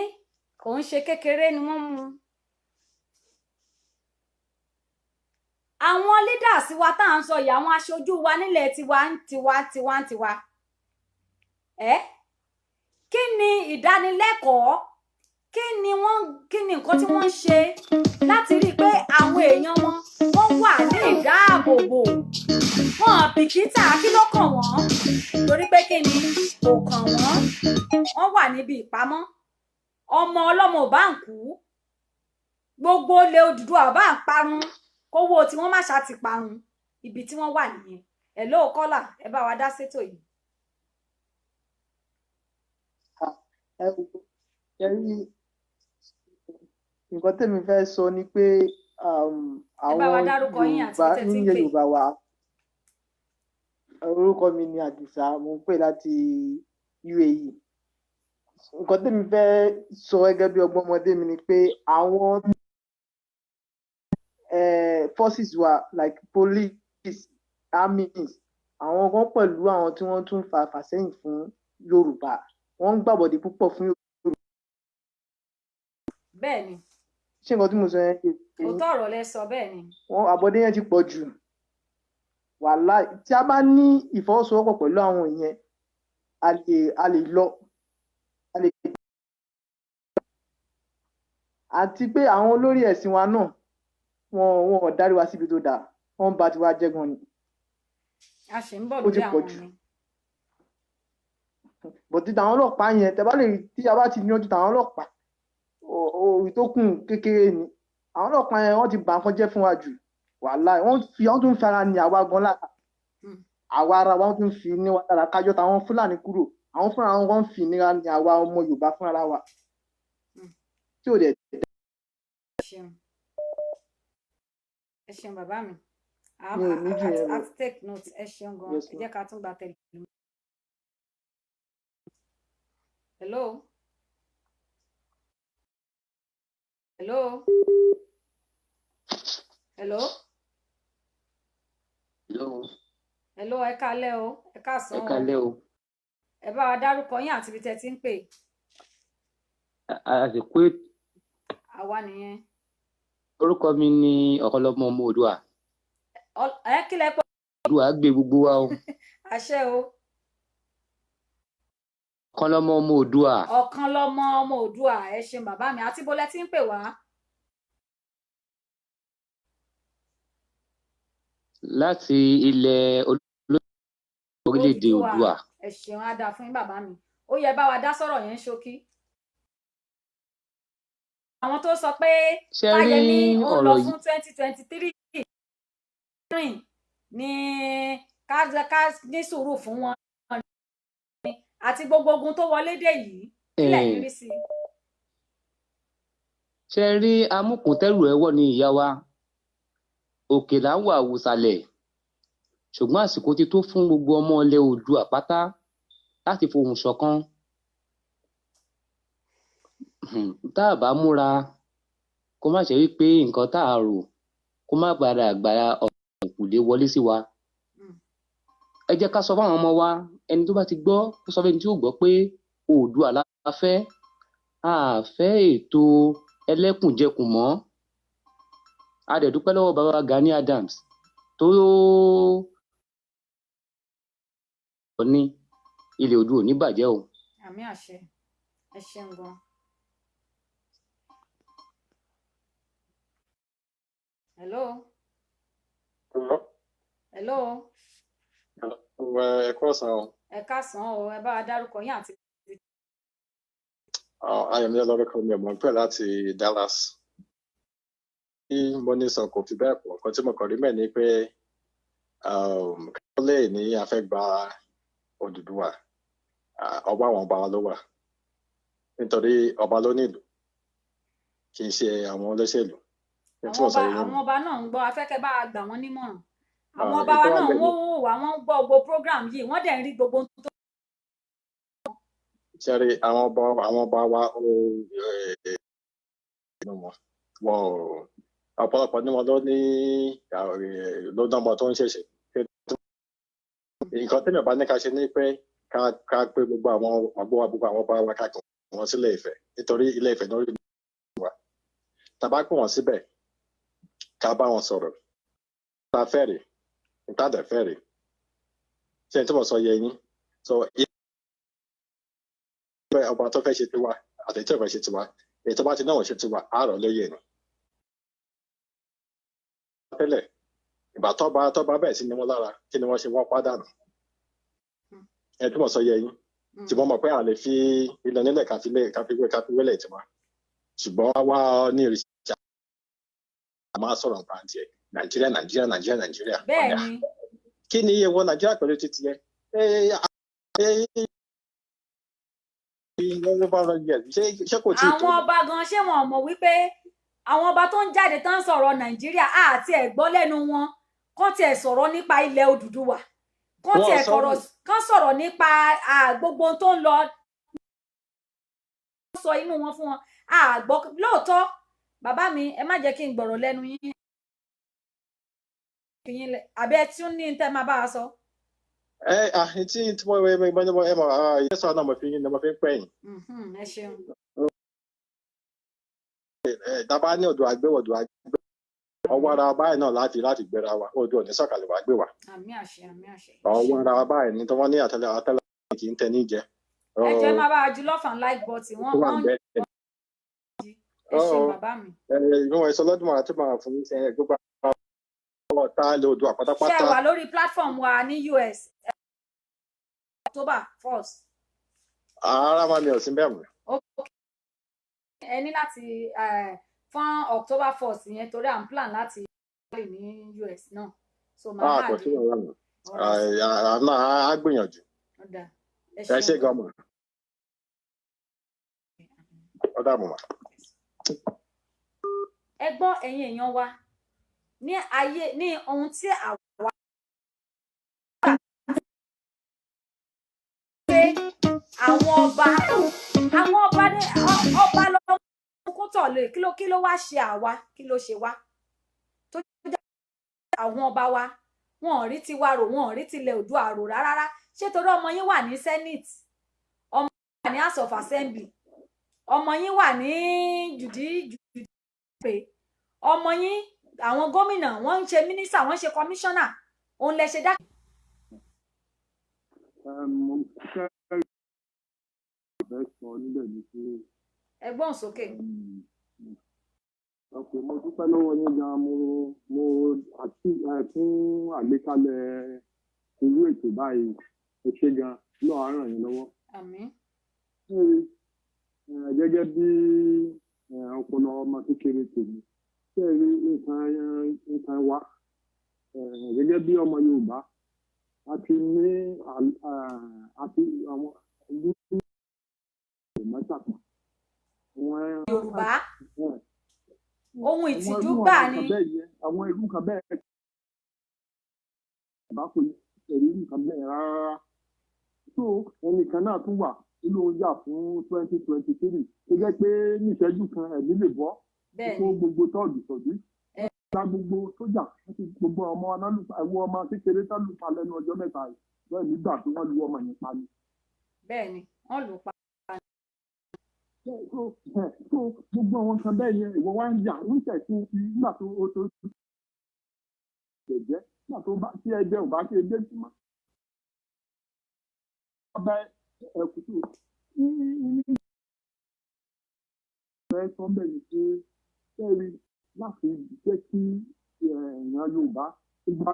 kò ń ṣe kékeré ni wọ́n mú. Àwọn leaders wa tá à ń sọ yìí, àwọn aṣojú wa nílẹ̀ tiwa. Kí ni ìdánilẹ́kọ̀ọ́? Kí ni nǹkan tí wọ́n ń ṣe láti rí i pé àwọn èèyàn wọ́n wà ní ìdáàbòbò? Wọn bìkítà kí ló kàn wọ́n? Torí pé kí ni kò kàn wọ́n? Wọ́n wà níbi ìpamọ́. Ọmọ ọlọ́mọ ò bá ń kú. Gbogbo ilẹ̀ Odùduwà ò bá ń parun. Kówó tí wọ́n má ṣá ti parun. Ibi tí wọ́n wà nìyẹn. Hello kọ́là, ẹ bá wa dá sétò yìí. Nǹkan tèmi fẹ́ sọ ni pé àwọn Yorùbá wa, orúkọ mi ni Àdìsá, mo ń pè láti UAE. nǹkan tẹ́mi fẹ́ sọ gẹ́gẹ́ bí ọgbọ́n ọmọdé mi ni pé àwọn forces wa like police armies àwọn kan pẹ̀lú àwọn tí wọ́n tún fa àfàsẹ́yìn fún Yorùbá wọ́n ń gbàbọ̀dé púpọ̀ fún Yorùbá. bẹ́ẹ̀ ni ṣé nǹkan tí mo sọ yẹn ṣe òótọ́ ọ̀rọ̀ lẹ sọ bẹ́ẹ̀ ni wọ́n àbọ̀dé yẹn ti pọ̀ jù wàhálà tí a bá ní ìfọwọ́sowọ́pọ̀ pẹ̀lú àwọn yẹn a lè lọ àti pé àwọn olórí ẹ̀sìn wa náà wọn ò dárí wa síbi tó dáa wọ́n bá tiwa jẹ́ gan ni. a sì ń bọ̀ lórí àwọn ni. bọ̀dí tàwọn ọlọ́pàá yẹn tẹ bá lè tí a bá ti yanjú tàwọn ọlọ́pàá òòrì tó kù kékeré ni àwọn ọlọ́pàá yẹn wọ́n ti bà nǹkan jẹ́ fún wa jù wàhálà wọ́n tún fi ara ní àwa gan lára àwa ara wa wọ́n tún fi ní wa lára kájọ táwọn Fúlàní kúrò àwọn fúnra wọn ń fi ìnira ní àwa ọmọ Yorùbá fúnra wa tí ò dẹ̀. ẹ ṣeun bàbá mi a ti take note ẹ ṣeun gan ẹ jẹ́ ká tún gba tẹ̀lé. hello hello hello hello ẹ kálẹ́ o ẹ káàsán o ẹ kálẹ́ o ẹ bá wa dárúkọ yín àti ibi tẹ́ ti ń pè. àsìkò àwa nìyẹn. orúkọ mi ni Ọ̀kanlọ́mọ ọmọ Oòduà. ẹ kílẹ̀ pọ̀. Oòduà gbé gbogbo wa o. àṣẹ o. Ọ̀kanlọ́mọ ọmọ Oòduà. Ọ̀kanlọ́mọ ọmọ Oòduà ẹ ṣeun bàbá mi àti bọ́lẹ̀ tí ń pè wá. láti ilẹ̀ orílẹ̀-èdè Oòduà. ẹ ṣeun á dáa fún yín bàbá mi ó yẹ bá wa dá sọ̀rọ̀ yẹn ṣókí. àwọn tó sọ pé Fáyẹmí ó lọ fún 2023 ní ká ní sùúrù fún wọn àti gbogbo ogun tó wọlé dé yìí kílẹ̀ ń rí sí i. ṣe rí amúkùntẹ́rù ẹ̀wọ̀ ní ìyá wa òkè là ń wà àwòsàlẹ̀ ṣùgbọ́n àsìkò ti tó fún gbogbo ọmọ ilẹ̀ Oòduà pátá láti fohùn ṣọ̀kan. tá a bá múra kó má ṣe wípé nǹkan tá a rò kó má padà gba ọ̀kùnlé wọlé sí wa. ẹ jẹ́ ká sọ fáwọn ọmọ wa ẹni tó bá ti gbọ́ kó sọ fẹ́ni tí ó gbọ́ pé Oòduà la fẹ́ a fẹ́ ètò ẹlẹ́kùnjẹkùn mọ́. a dẹ̀ dúpẹ́ lọ́wọ́ bàbá Gani Adams tó ní ilẹ̀ Oòduà ò ní bàjẹ́ o. àmín àṣẹ ẹ ṣeun gan. hello. hello. ẹ káàsán o. ẹ káàsán o ẹ bá wa dárúkọ yín àti. Ayọ̀mí ọlọ́rẹ́kọ̀ mi ọ̀mọ̀ pẹ̀ láti Dallas. bí mo ní sọ kò fi bẹ́ẹ̀ pọ̀ nǹkan tí mo kàn rí mẹ́ ni pé kọ́lé ní a fẹ́ gba Odùduwà ọba àwọn ọba ló wà nítorí ọba ló nílùú kì í ṣe àwọn olóṣèlú. àwọn ọba náà ń gbọ́ afẹ́kẹ́ bá gbà wọ́n nímọ̀ràn àwọn ọba wa náà wọ́n wò wá wọ́n ń gbọ́ gbogbo program yìí wọ́n dẹ̀ ń rí gbogbo tó. ṣẹ́rí àwọn ọba wa wọ́n ọ̀pọ̀lọpọ̀ ní wọn ló ní lọ́mọ tó ń ṣẹ̀ṣẹ̀. nǹkan tẹ́mi ọba ní ká ṣe ní pé ká pé gbogbo àwọn ọba wa ká kàn wọ́n sílé Ifẹ̀ nítorí Ilé Ifẹ̀ lórí wa tàbá kó wọn síbẹ̀ ká bá wọn sọ̀rọ̀ ta fẹ́rẹ̀ níta dẹ̀ fẹ́rẹ̀ ṣé n tí mo sọ yẹ yín so ọba tó fẹ́ ṣe tiwa àti tí ò fẹ́ ṣe tiwa èyí tó bá ti náà ṣe tiwa àárọ̀ lóye ni. tẹ́lẹ̀ ìgbà tọ́ba bẹ́ẹ̀ sí ni wọ́n lára kí ni wọ́n ṣe wọ́n pàdánù ẹ tí mo sọ yẹ yín tí mo mọ̀ pé a lè fi ilẹ̀ nílẹ̀ káfíwélẹ̀ tiwa ṣùgbọ́n wá ní ìrìṣà a máa sọ̀rọ̀ nípa àti ẹ̀ Nàìjíríà. bẹ́ẹ̀ni. kí ni iye wọ Nàìjíríà pẹ̀lú títí ẹ. àwọn ọba gan ṣé wọn mọ̀ wípé àwọn ọba tó ń jáde tán sọ̀rọ̀ Nàìjíríà àti ẹ̀gbọ́ lẹ́nu wọn kán tiẹ̀ sọ̀rọ̀ nípa ilẹ̀ Odùduwà kán tiẹ̀ sọ̀rọ̀ nípa gbogbo tó ń lọ sọ inú wọn fún wọn àgbọ́ lóòótọ́ bàbá mi ẹ má jẹ́ kí n gbọ̀rọ̀ lẹ́nu yín àbẹ tí ó ní tẹ́ máa bá a sọ. tí mo ẹ mọ ìyẹsọ náà mo fi pẹ̀yìn. Ẹ ṣeun. Dábàá ní odò àgbẹ̀ ọwọ́ ara wa báyìí náà láti gbéra wa odò òní sọ̀kalẹ̀ wá gbé wa. Àmín àṣẹ àmín àṣẹ. Ọwọ́ ara wa báyìí ní tí wọ́n ní àtẹlẹ kì í tẹ ní jẹ. Ẹ jẹ́ máa bá a ju love and like button wọ́n ẹ ṣe bàbá mi. Ìwọ̀n ìsọlọ́dún àti màá fún mi sẹ́yìn gbogbo àwọn ọ̀tá lè odò àpátápátá. Ṣé wà lórí platform wa ní US October 1st? Ara máa mi ò sí bẹ́ẹ̀ mọ́. Ẹ ní láti fún October 1st yẹn torí à ń plan láti ní US náà. So màá Kò sí ọ̀rọ̀ náà. Àná á gbìyànjú. Ẹ ṣe gan mọ̀. Ọ̀dà mọ̀ mà. Ẹ gbọ́ ẹ̀yin èèyàn wa ní ayé ní ohun tí àwa pé àwọn ọba ní ọba lọ́wọ́ kó tọ̀ lè kí ló wá ṣe àwa kí ló ṣe wá tó jẹ́ àwọn ọba wa wọn ò rí tiwa rò wọn ò rí tilẹ̀ Oòduà rò rárá ṣé torí ọmọ yín wà ní Senate ọmọ yín wà ní House of Assembly ọmọ yín wà ní jùdí pé ọmọ yín àwọn gómìnà wọ́n ń ṣe mínísítà wọ́n ń ṣe kọmíṣánná òun lẹ ṣe dá. Ẹgbọ́n sókè. Ọ̀pọ̀ mo dúpẹ́ lọ́wọ́ yín gan mo àti fún àgbékalẹ̀ irú ètò báyìí ẹ ṣé gan náà á ràn yín lọ́wọ́. Àmín. Gẹ́gẹ́ bí ọpọlọ ọmọ kékeré tèmi ṣé ẹ rí nǹkan wa gẹ́gẹ́ bí ọmọ Yorùbá àti ní àti àwọn ìlú mẹ́tàpá. Yorùbá ohun ìtìjú gbà ni. Àwọn irú kan bẹ́ẹ̀ bá kò rí nǹkan bẹ́ẹ̀ rárá. So ẹnìkan náà tún wà nínú ọjà fún 2023 tó jẹ́ pé ní ìṣẹ́jú kan ẹ̀mí lè bọ́ kó gbogbo tọ́ọ̀dù sọ̀dí. Gba gbogbo sójà àti gbogbo ọmọ ẹ̀wọ̀ ọmọ kékeré tó lù pa lẹ́nu ọjọ́ mẹ́ta yìí bẹ́ẹ̀ nígbà tí wọ́n lu ọmọ yẹn pa ni. Bẹ́ẹ̀ni wọ́n lù pa. So gbogbo àwọn kan bẹ́ẹ̀ yẹn ìwọ wá ń jà ń tẹ̀sí nígbà tó o tó jẹ́ nígbà tó bá tí ẹgbẹ́ ò bá ṣe dé sí mọ́. Ọba ẹ̀kútù fẹ́ sọ bẹ́ẹ̀ ni pé kẹ́rì láti jẹ́ kí èèyàn Yorùbá gbá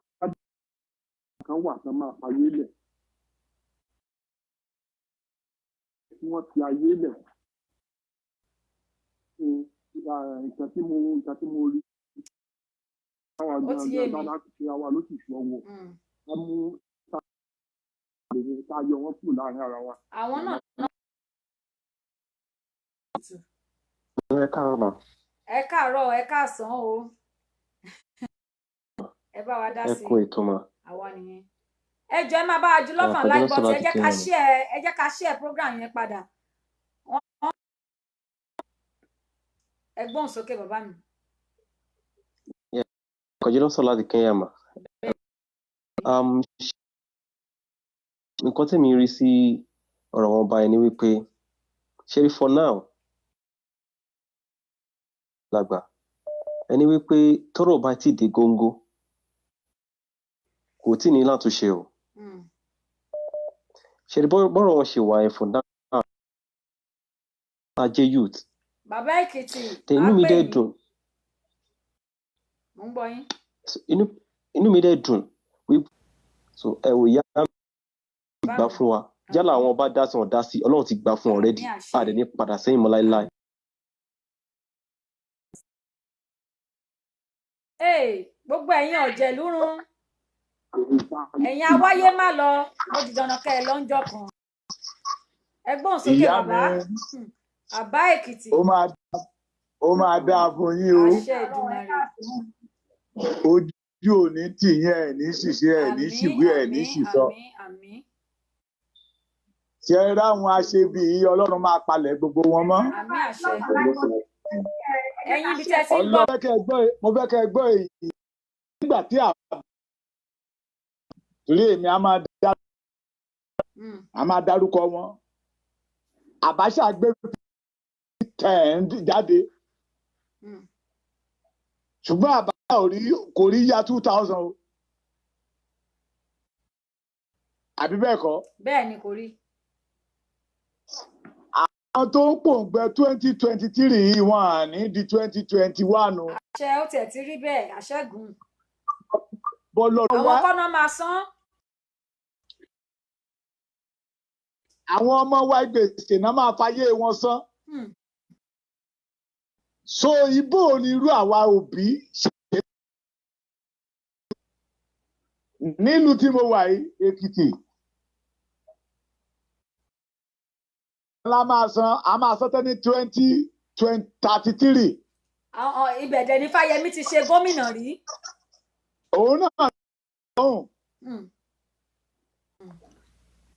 kan wà tán máa fayé lẹ̀. Kí wọ́n fi ayé lẹ̀. Ìgbà tí mo rí àwọn àgbà dáadáa ti ra wa lóṣìṣẹ́ ọwọ́ ẹ mú ká yọ wọ́n kúrò láàrin ara wa. Àwọn náà. Ẹ káàárọ̀ mà. Ẹ káàárọ̀ ẹ káàsán o. Ẹ bá wa dá sí. Ẹ kú ètò mà. Àwa nìyẹn. Ẹ jọ̀ọ́ ẹ máa bá a jù love and like button ẹ jẹ́ ká share program yẹn padà. Ẹgbọ́n sókè bàbá mi. Kọjú lọ́sọ̀ láti Kenya mà. Nǹkan tí mi rí sí ọ̀rọ̀ wọn báyìí ni wípé ṣe for now lágbà ẹni wípé tọ́rọ̀ bá ti dé góńgó kò tí ní látúnṣe o. Ṣe bọ́rọ̀ wọn ṣe wà ẹ̀ for now ajé youth. Bàbá Èkìtì. Inú mi dẹ̀ dùn. Mo ń gbọ́ yín. Inú mi dẹ̀ dùn wípé so ẹ wò yá mi gbà fún wa yálà àwọn ọba dá sí wọn dá sí Ọlọ́run ti gbà fún already àdé ní padà sẹ́yìn mọ́ láíláí. Gbogbo ẹ̀yin ọ̀jẹ̀lúrun ẹ̀yin awáyé má lọ ó di dandan kẹ́ ẹ lọ́njọ́ kan. Ẹgbọ́n sókè bàbá. Àbá Èkìtì. Ó máa dáa fún yín o. Àṣẹ Èdùmàrè. Ojú òní tì yín ẹ̀ ní ṣìṣe ẹ̀ ní ṣìwé ẹ̀ ní ṣìsọ. ṣe é ráwọn aṣebi yìí Ọlọ́run máa palẹ̀ gbogbo wọn mọ́. àmín àṣẹ ẹ̀yin ibi tẹ́ ti ń gbọ́. Mo fẹ́ kẹ́ gbọ́ èyí nígbà tí torí èmi a máa dárúkọ wọn. Abacha gbé 10 jáde ṣùgbọ́n Abacha kò rí ya 2000 o àbí bẹ́ẹ̀ kọ́. bẹ́ẹ̀ ni kò rí. àwọn tó ń pòǹgbẹ 2023 yìí wọn à ní di 2021 o. àṣẹ ó tiẹ̀ ti rí bẹ́ẹ̀ àṣẹ́gun. bọ́lọ́run wá àwọn kọ́nà máa san. àwọn ọmọ wa gbèsè náà máa fayé wọn san. so ibo ni irú àwa òbí ṣe nílùú tí mo wà yìí Èkìtì la máa san a máa san tẹ́ ní 2033. ibẹ̀ dẹ̀ ni Fáyẹmí ti ṣe gómìnà rí. òun náà lóhùn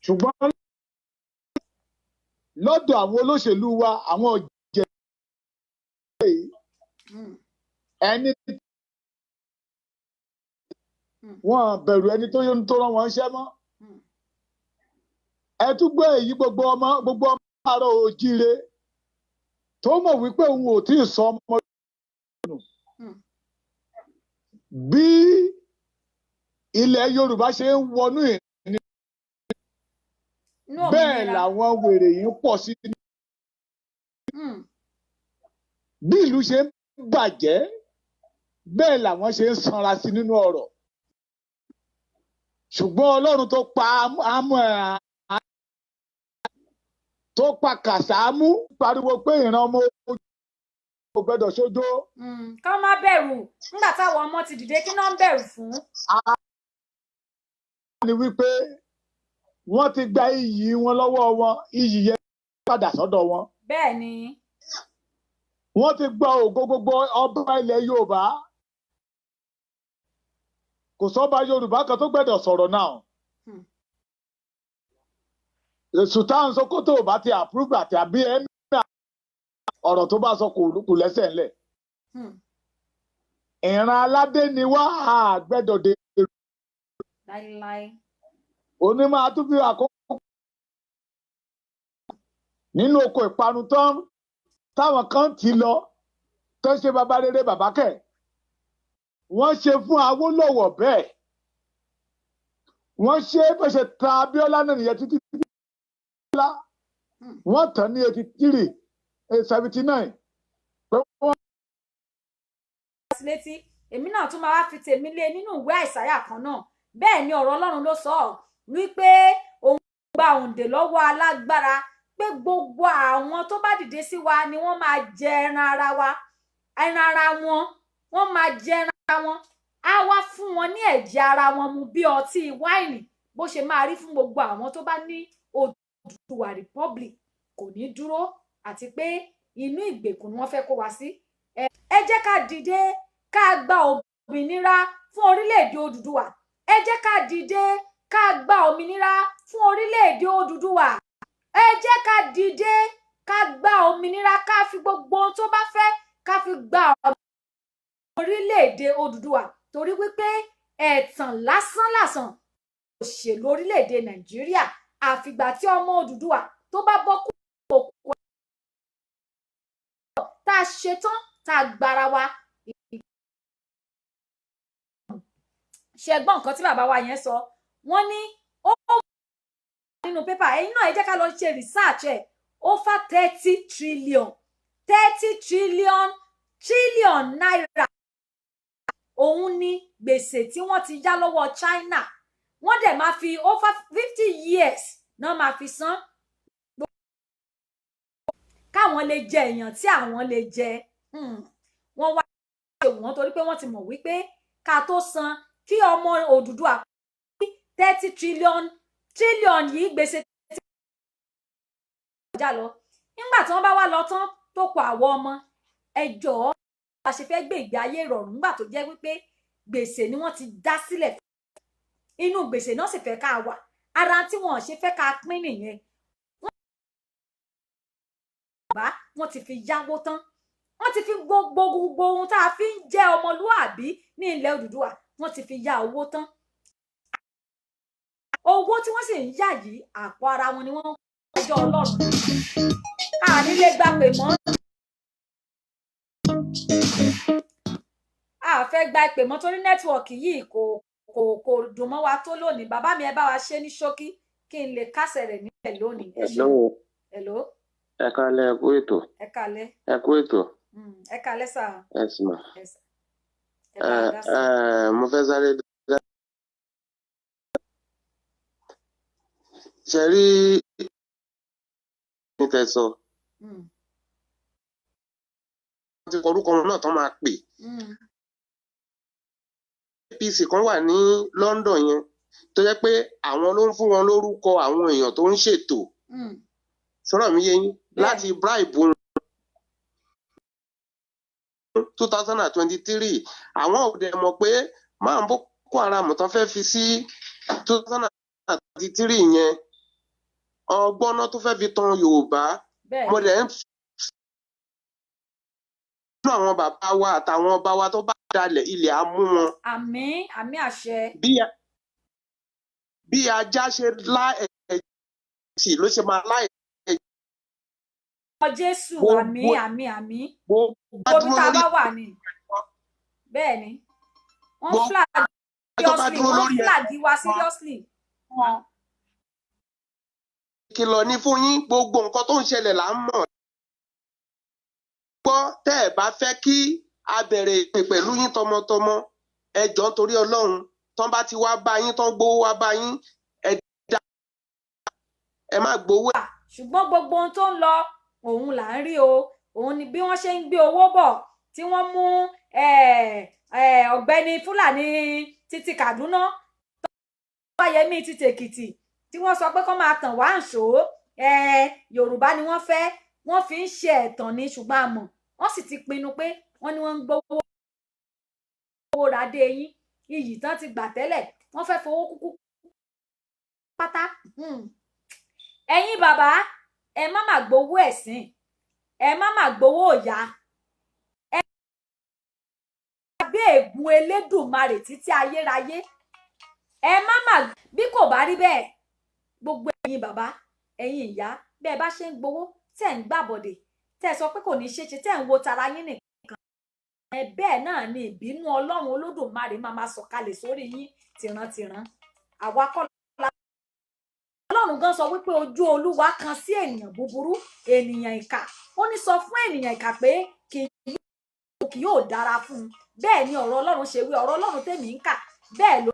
ṣùgbọ́n lọ́dọ̀ àwọn olóṣèlú wa àwọn ọ̀jẹ̀ ẹni wọn bẹ̀rù ẹni tó rán wọn ṣẹ́ mọ́. ẹ tún gbọ́ èyí gbogbo ọmọ àárọ̀ òjíire tó mọ̀ wípé òun ò tí ì sọ ọmọ nù. bí ilẹ̀ Yorùbá ṣe ń wọnú ìrìn bẹ́ẹ̀ làwọn wèrè yìí ń pọ̀ sí. bí ìlú ṣe ń bàjẹ́ bẹ́ẹ̀ làwọn ṣe ń sanra sí nínú ọ̀rọ̀. ṣùgbọ́n Ọlọ́run tó pa tó pa Kàsámú pariwo pé ìran ọmọ ogun kò gbọdọ̀ ṣojo. ká má bẹ̀rù nígbà táwọn ọmọ ti dìde kí náà ń bẹ̀rù fún. ni wípé wọ́n ti gba iyì wọn lọ́wọ́ wọn iyì yẹn padà sọ́dọ̀ wọn. bẹ́ẹ̀ ni. wọ́n ti gba ògo gbogbo ọba ilẹ̀ Yorùbá. kò sọ́ba Yorùbá kan tó gbẹ́dọ̀ sọ̀rọ̀ náà. Sultan Sokoto bá ti approve àti àbí ẹ̀mí ọ̀rọ̀ tó bá sọ kò lẹ́sẹ̀ ńlẹ̀. ìran aládé ni wá àgbẹ̀dọ̀ dé. láíláí. onímọ̀ àtúnfi àkókò nínú oko ìparun tán táwọn kan ti lọ tó ń ṣe bàbá rere bàbá kẹ̀. wọ́n ṣe fún Awólọ́wọ̀ bẹ́ẹ̀. wọ́n ṣe bó ṣe ta Abíọ́lá náà nìyẹn títí wọ́n tàn ní 83 79. létí èmi náà tún máa wá fi tèmi lé nínú ìwé Àìsáyà kan náà bẹ́ẹ̀ ni ọ̀rọ̀ Ọlọ́run ló sọ wípé òun gba òǹdè lọ́wọ́ alágbára pé gbogbo àwọn tó bá dìde sí wa ni wọ́n máa jẹ ẹran ara wa ẹran ara wọn wọ́n máa jẹ ẹran ara wọn á wá fún wọn ní ẹ̀jẹ̀ ara wọn mu bí ọtí wáìnì bó ṣe máa rí fún gbogbo àwọn tó bá ní Odùduwà Republic kò ní dúró àti pé inú ìgbèkùn ni wọ́n fẹ́ kó wa sí. ẹ jẹ́ ká dìde ká gba òmìnira fún orílẹ̀-èdè Odùduwà. ẹ jẹ́ ká dìde ká gba òmìnira fún orílẹ̀-èdè Odùduwà. ẹ jẹ́ ká dìde ká gba òmìnira ká fi gbogbo ohun tó bá fẹ́ ká fi gba orílẹ̀-èdè Odùduwà torí wípé ẹ̀tàn lásán òṣèlú orílẹ̀-èdè Nàìjíríà àfìgbà tí ọmọ Odùduwà tó bá bọ́ kú òkú tá a ṣetán tá a gbára wa. ṣẹgbọ́n nǹkan tí bàbá wa yẹn sọ wọ́n ní ó nínú pépà ẹ̀yin náà ẹ jẹ́ ká lọ ṣe research ẹ̀ over 30 trillion naira òun ni gbèsè tí wọ́n ti yá lọ́wọ́ China wọ́n dẹ̀ máa fi over 50 years náà máa fi san káwọn lè jẹ èèyàn tí àwọn lè jẹ wọ́n wá ṣe wọ́n torí pé wọ́n ti mọ̀ wípé ká tó san kí ọmọ Odùduwà 30 trillion yìí gbèsè ọjà lọ nígbà tí wọ́n bá wá lọ tán tó kọ àwọn ọmọ ẹjọ́ a ṣe fẹ́ gbé ìgbé ayé ìrọ̀rùn nígbà tó jẹ́ wípé gbèsè ni wọ́n ti dá sílẹ̀ inú gbèsè náà sì fẹ́ ká wà ara tí wọ́n ṣe fẹ́ ká pín nìyẹn Yorùbá wọ́n ti fi yáwó tán, wọ́n ti fi gbogbo ohun tá a fi ń jẹ́ ọmọlúàbí ní ilẹ̀ Odùduwà wọ́n ti fi yá owó tán. Owó tí wọ́n sì ń yá yìí àpò ara wọn ni wọ́n ń kọjọ́ Ọlọ́run. A nílé gbà pé mọ́. A fẹ́ gba ìpè mọ́ torí nẹ́tíwọ̀kì yìí kò dùn mọ́ wa tó lónìí. Bàbá mi ẹ bá wa ṣe ní ṣókí kí n lè kásẹ̀ rẹ̀ nílẹ̀ lónìí. Hello. Ẹ kálẹ́ ẹ kú ètò. Ẹ kálẹ́. Ẹ kú ètò. Ẹ kálẹ́ sà. Ẹ sì mà. Mo fẹ́ sáré ṣe rí ní tẹ̀sán. Wọ́n ti kọ orúkọ wọn náà tán máa pè. APC kan wà ní London yẹn tó jẹ́ pé àwọn ló ń fún wọn lórúkọ àwọn èèyàn tó ń ṣètò. Sọ̀rọ̀ mi yé yín láti bribe wọn. 2023 àwọn ò dẹ̀ mọ̀ pé máa ń Boko Haram tán fẹ́ fi sí 2023 yẹn ọgbọ́n náà tó fẹ́ fi tan Yorùbá. Mo dẹ̀ ń fún àwọn bàbá wa àtàwọn ọba wa tó bá dalẹ̀ ilẹ̀ á mú wọn. Àmín àmín àṣẹ. Bí ajá ṣe lá ẹ̀jẹ̀ ló ṣe máa lá ẹ̀jẹ̀. Jésù àmín àmín àmín. Gbogbo tá a bá wà ní. Bẹ́ẹ̀ ni. Wọ́n flag wa seriously. Kìlọ̀ ní fún yín gbogbo nǹkan tó ń ṣẹlẹ̀ là ń mọ̀. Gbọ́ tẹ́ ẹ̀ bá fẹ́ kí a bẹ̀rẹ̀ ìpè pẹ̀lú yín tọmọtọmọ ẹ jọ̀ọ́ nítorí Ọlọ́run tán bá ti wá bá yín tán gbowó wá bá yín ẹ má gbowó. Ṣùgbọ́n gbogbo ohun tó ń lọ òun là ń rí o, òun ni bí wọ́n ṣe ń gbé owó bọ̀ tí wọ́n mú ọ̀gbẹ́ni Fúlàní títí Kaduna tó Fáyẹmí títí Èkìtì tí wọ́n sọ pé kó máa tàn wá ǹṣó Yorùbá ni wọ́n fẹ́, wọ́n fi ń ṣe ẹ̀tàn ní ṣùgbọ́n àmọ́ wọ́n sì ti pinnu pé wọ́n ní wọ́n ń gbowó ràdé yín iyì tán ti gbà tẹ́lẹ̀ wọ́n fẹ́ fowó kúkú pátá. Ẹ̀yin bàbá ẹ má má gbowó ẹ̀sìn, ẹ má má gbowó ọ̀yà, ẹ gbé ègún Elédùmarè títí ayérayé, ẹ má má bí kò bá rí bẹ́ẹ̀ gbogbo ẹ̀yin bàbá ẹ̀yin ìyá bẹ́ẹ̀ bá ṣe ń gbowó tẹ́ ń gbàbọ̀dè tẹ́ sọ pé kò ní ṣeéṣe tẹ́ ń wo tara yín nìkan bẹ́ẹ̀ náà ni ìbínú Ọlọ́run Olódùmarè máa sọ̀kalẹ̀ sórí yín tìrantìran. Àwa kọ́ Ọlọ́run gan sọ wípé ojú Olúwa kan sí ènìyàn búburú ènìyàn ìkà, ó ní sọ fún ènìyàn ìkà pé kì yóò dára fún un. Bẹ́ẹ̀ ni ọ̀rọ̀ Ọlọ́run ṣe wí, ọ̀rọ̀ Ọlọ́run tèmi ń kà bẹ́ẹ̀ ló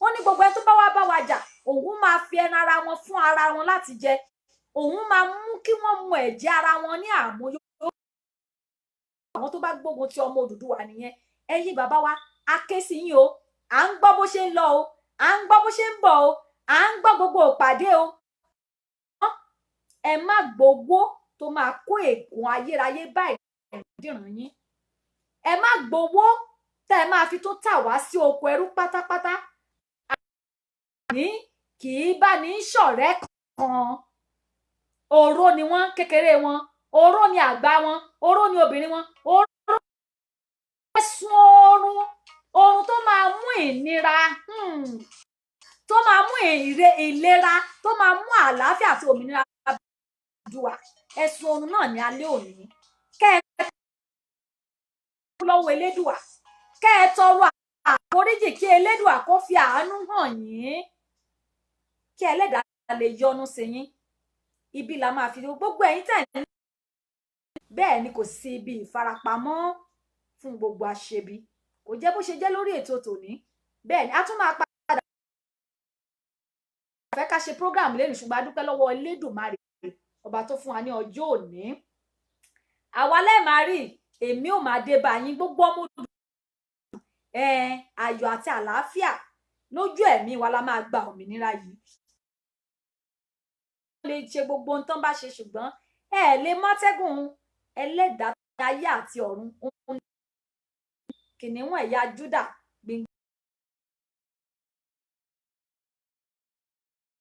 ó ní gbogbo ẹni tó bá wá bá wa jà òun máa fi ẹnu ara wọn fún ara wọn láti jẹ, òun máa mú kí wọ́n mu ẹ̀jẹ̀ ara wọn ní àmúyó. Àwọn tó bá gbógun ti ọmọ Odùduwà nìyẹn. Ẹ̀yin bàbá wa a ké sí yín o, à ń gbọ́ bó ṣe ń lọ o, à ń gbọ́ bó ṣe ń bọ̀ o, à ń gbọ́ gbogbo ìpàdé o. Ẹ má gbowó tó máa kó ègún ayérayé báyìí dìran yín. Ẹ má gbowó tẹ́ ẹ máa fi tó tà wá sí oko ẹrú pátápátá. Ní kì í bá ní ṣọ̀rẹ́ kan. Oró ni wọ́n kékeré wọn, oró ni àgbà wọn, oró ni obìnrin wọn, oró ẹ̀sùn oorun tó máa mú ìnira tó máa mú ìlera tó máa mú àlàáfíà àti òmìnira Odùduwà. Ẹ̀sùn oorun náà ní alẹ́ òní kẹ́ ẹ lọ́wọ́ Elédùà, kẹ́ ẹ tọrọ àforíjì kí Elédùà kó fi àánú hàn yín, kí Ẹlẹ́dàá lè yọ́nú sí yín. Ibi la máa fi gbogbo ẹ̀yin tẹ́ ní bẹ́ẹ̀ ni kò sí ibi ìfarapamọ́ fún gbogbo aṣebi. Kò jẹ́ bó ṣe jẹ́ lórí ètò tòní. Bẹ́ẹ̀ ni a tún máa padà fẹ́ ká ṣe program lẹ́nu ṣùgbọ́n a dúpẹ́ lọ́wọ́ Elédùmarè ọba tó fún wa ní ọjọ́ òní. Àwa lẹ́ẹ̀ máa rí èmi ò máa dé bá yín gbogbo ọmọ ayọ̀ àti àlàáfíà lójú ẹ̀mí wa la máa gba òmìnira yìí. Lè ṣe gbogbo ohun tán bá ṣe ṣùgbọ́n ẹ lè mọ́tẹ́gùn Ẹlẹ́dàá ayé àti ọ̀run. Kìnìún ẹ̀yà Júdà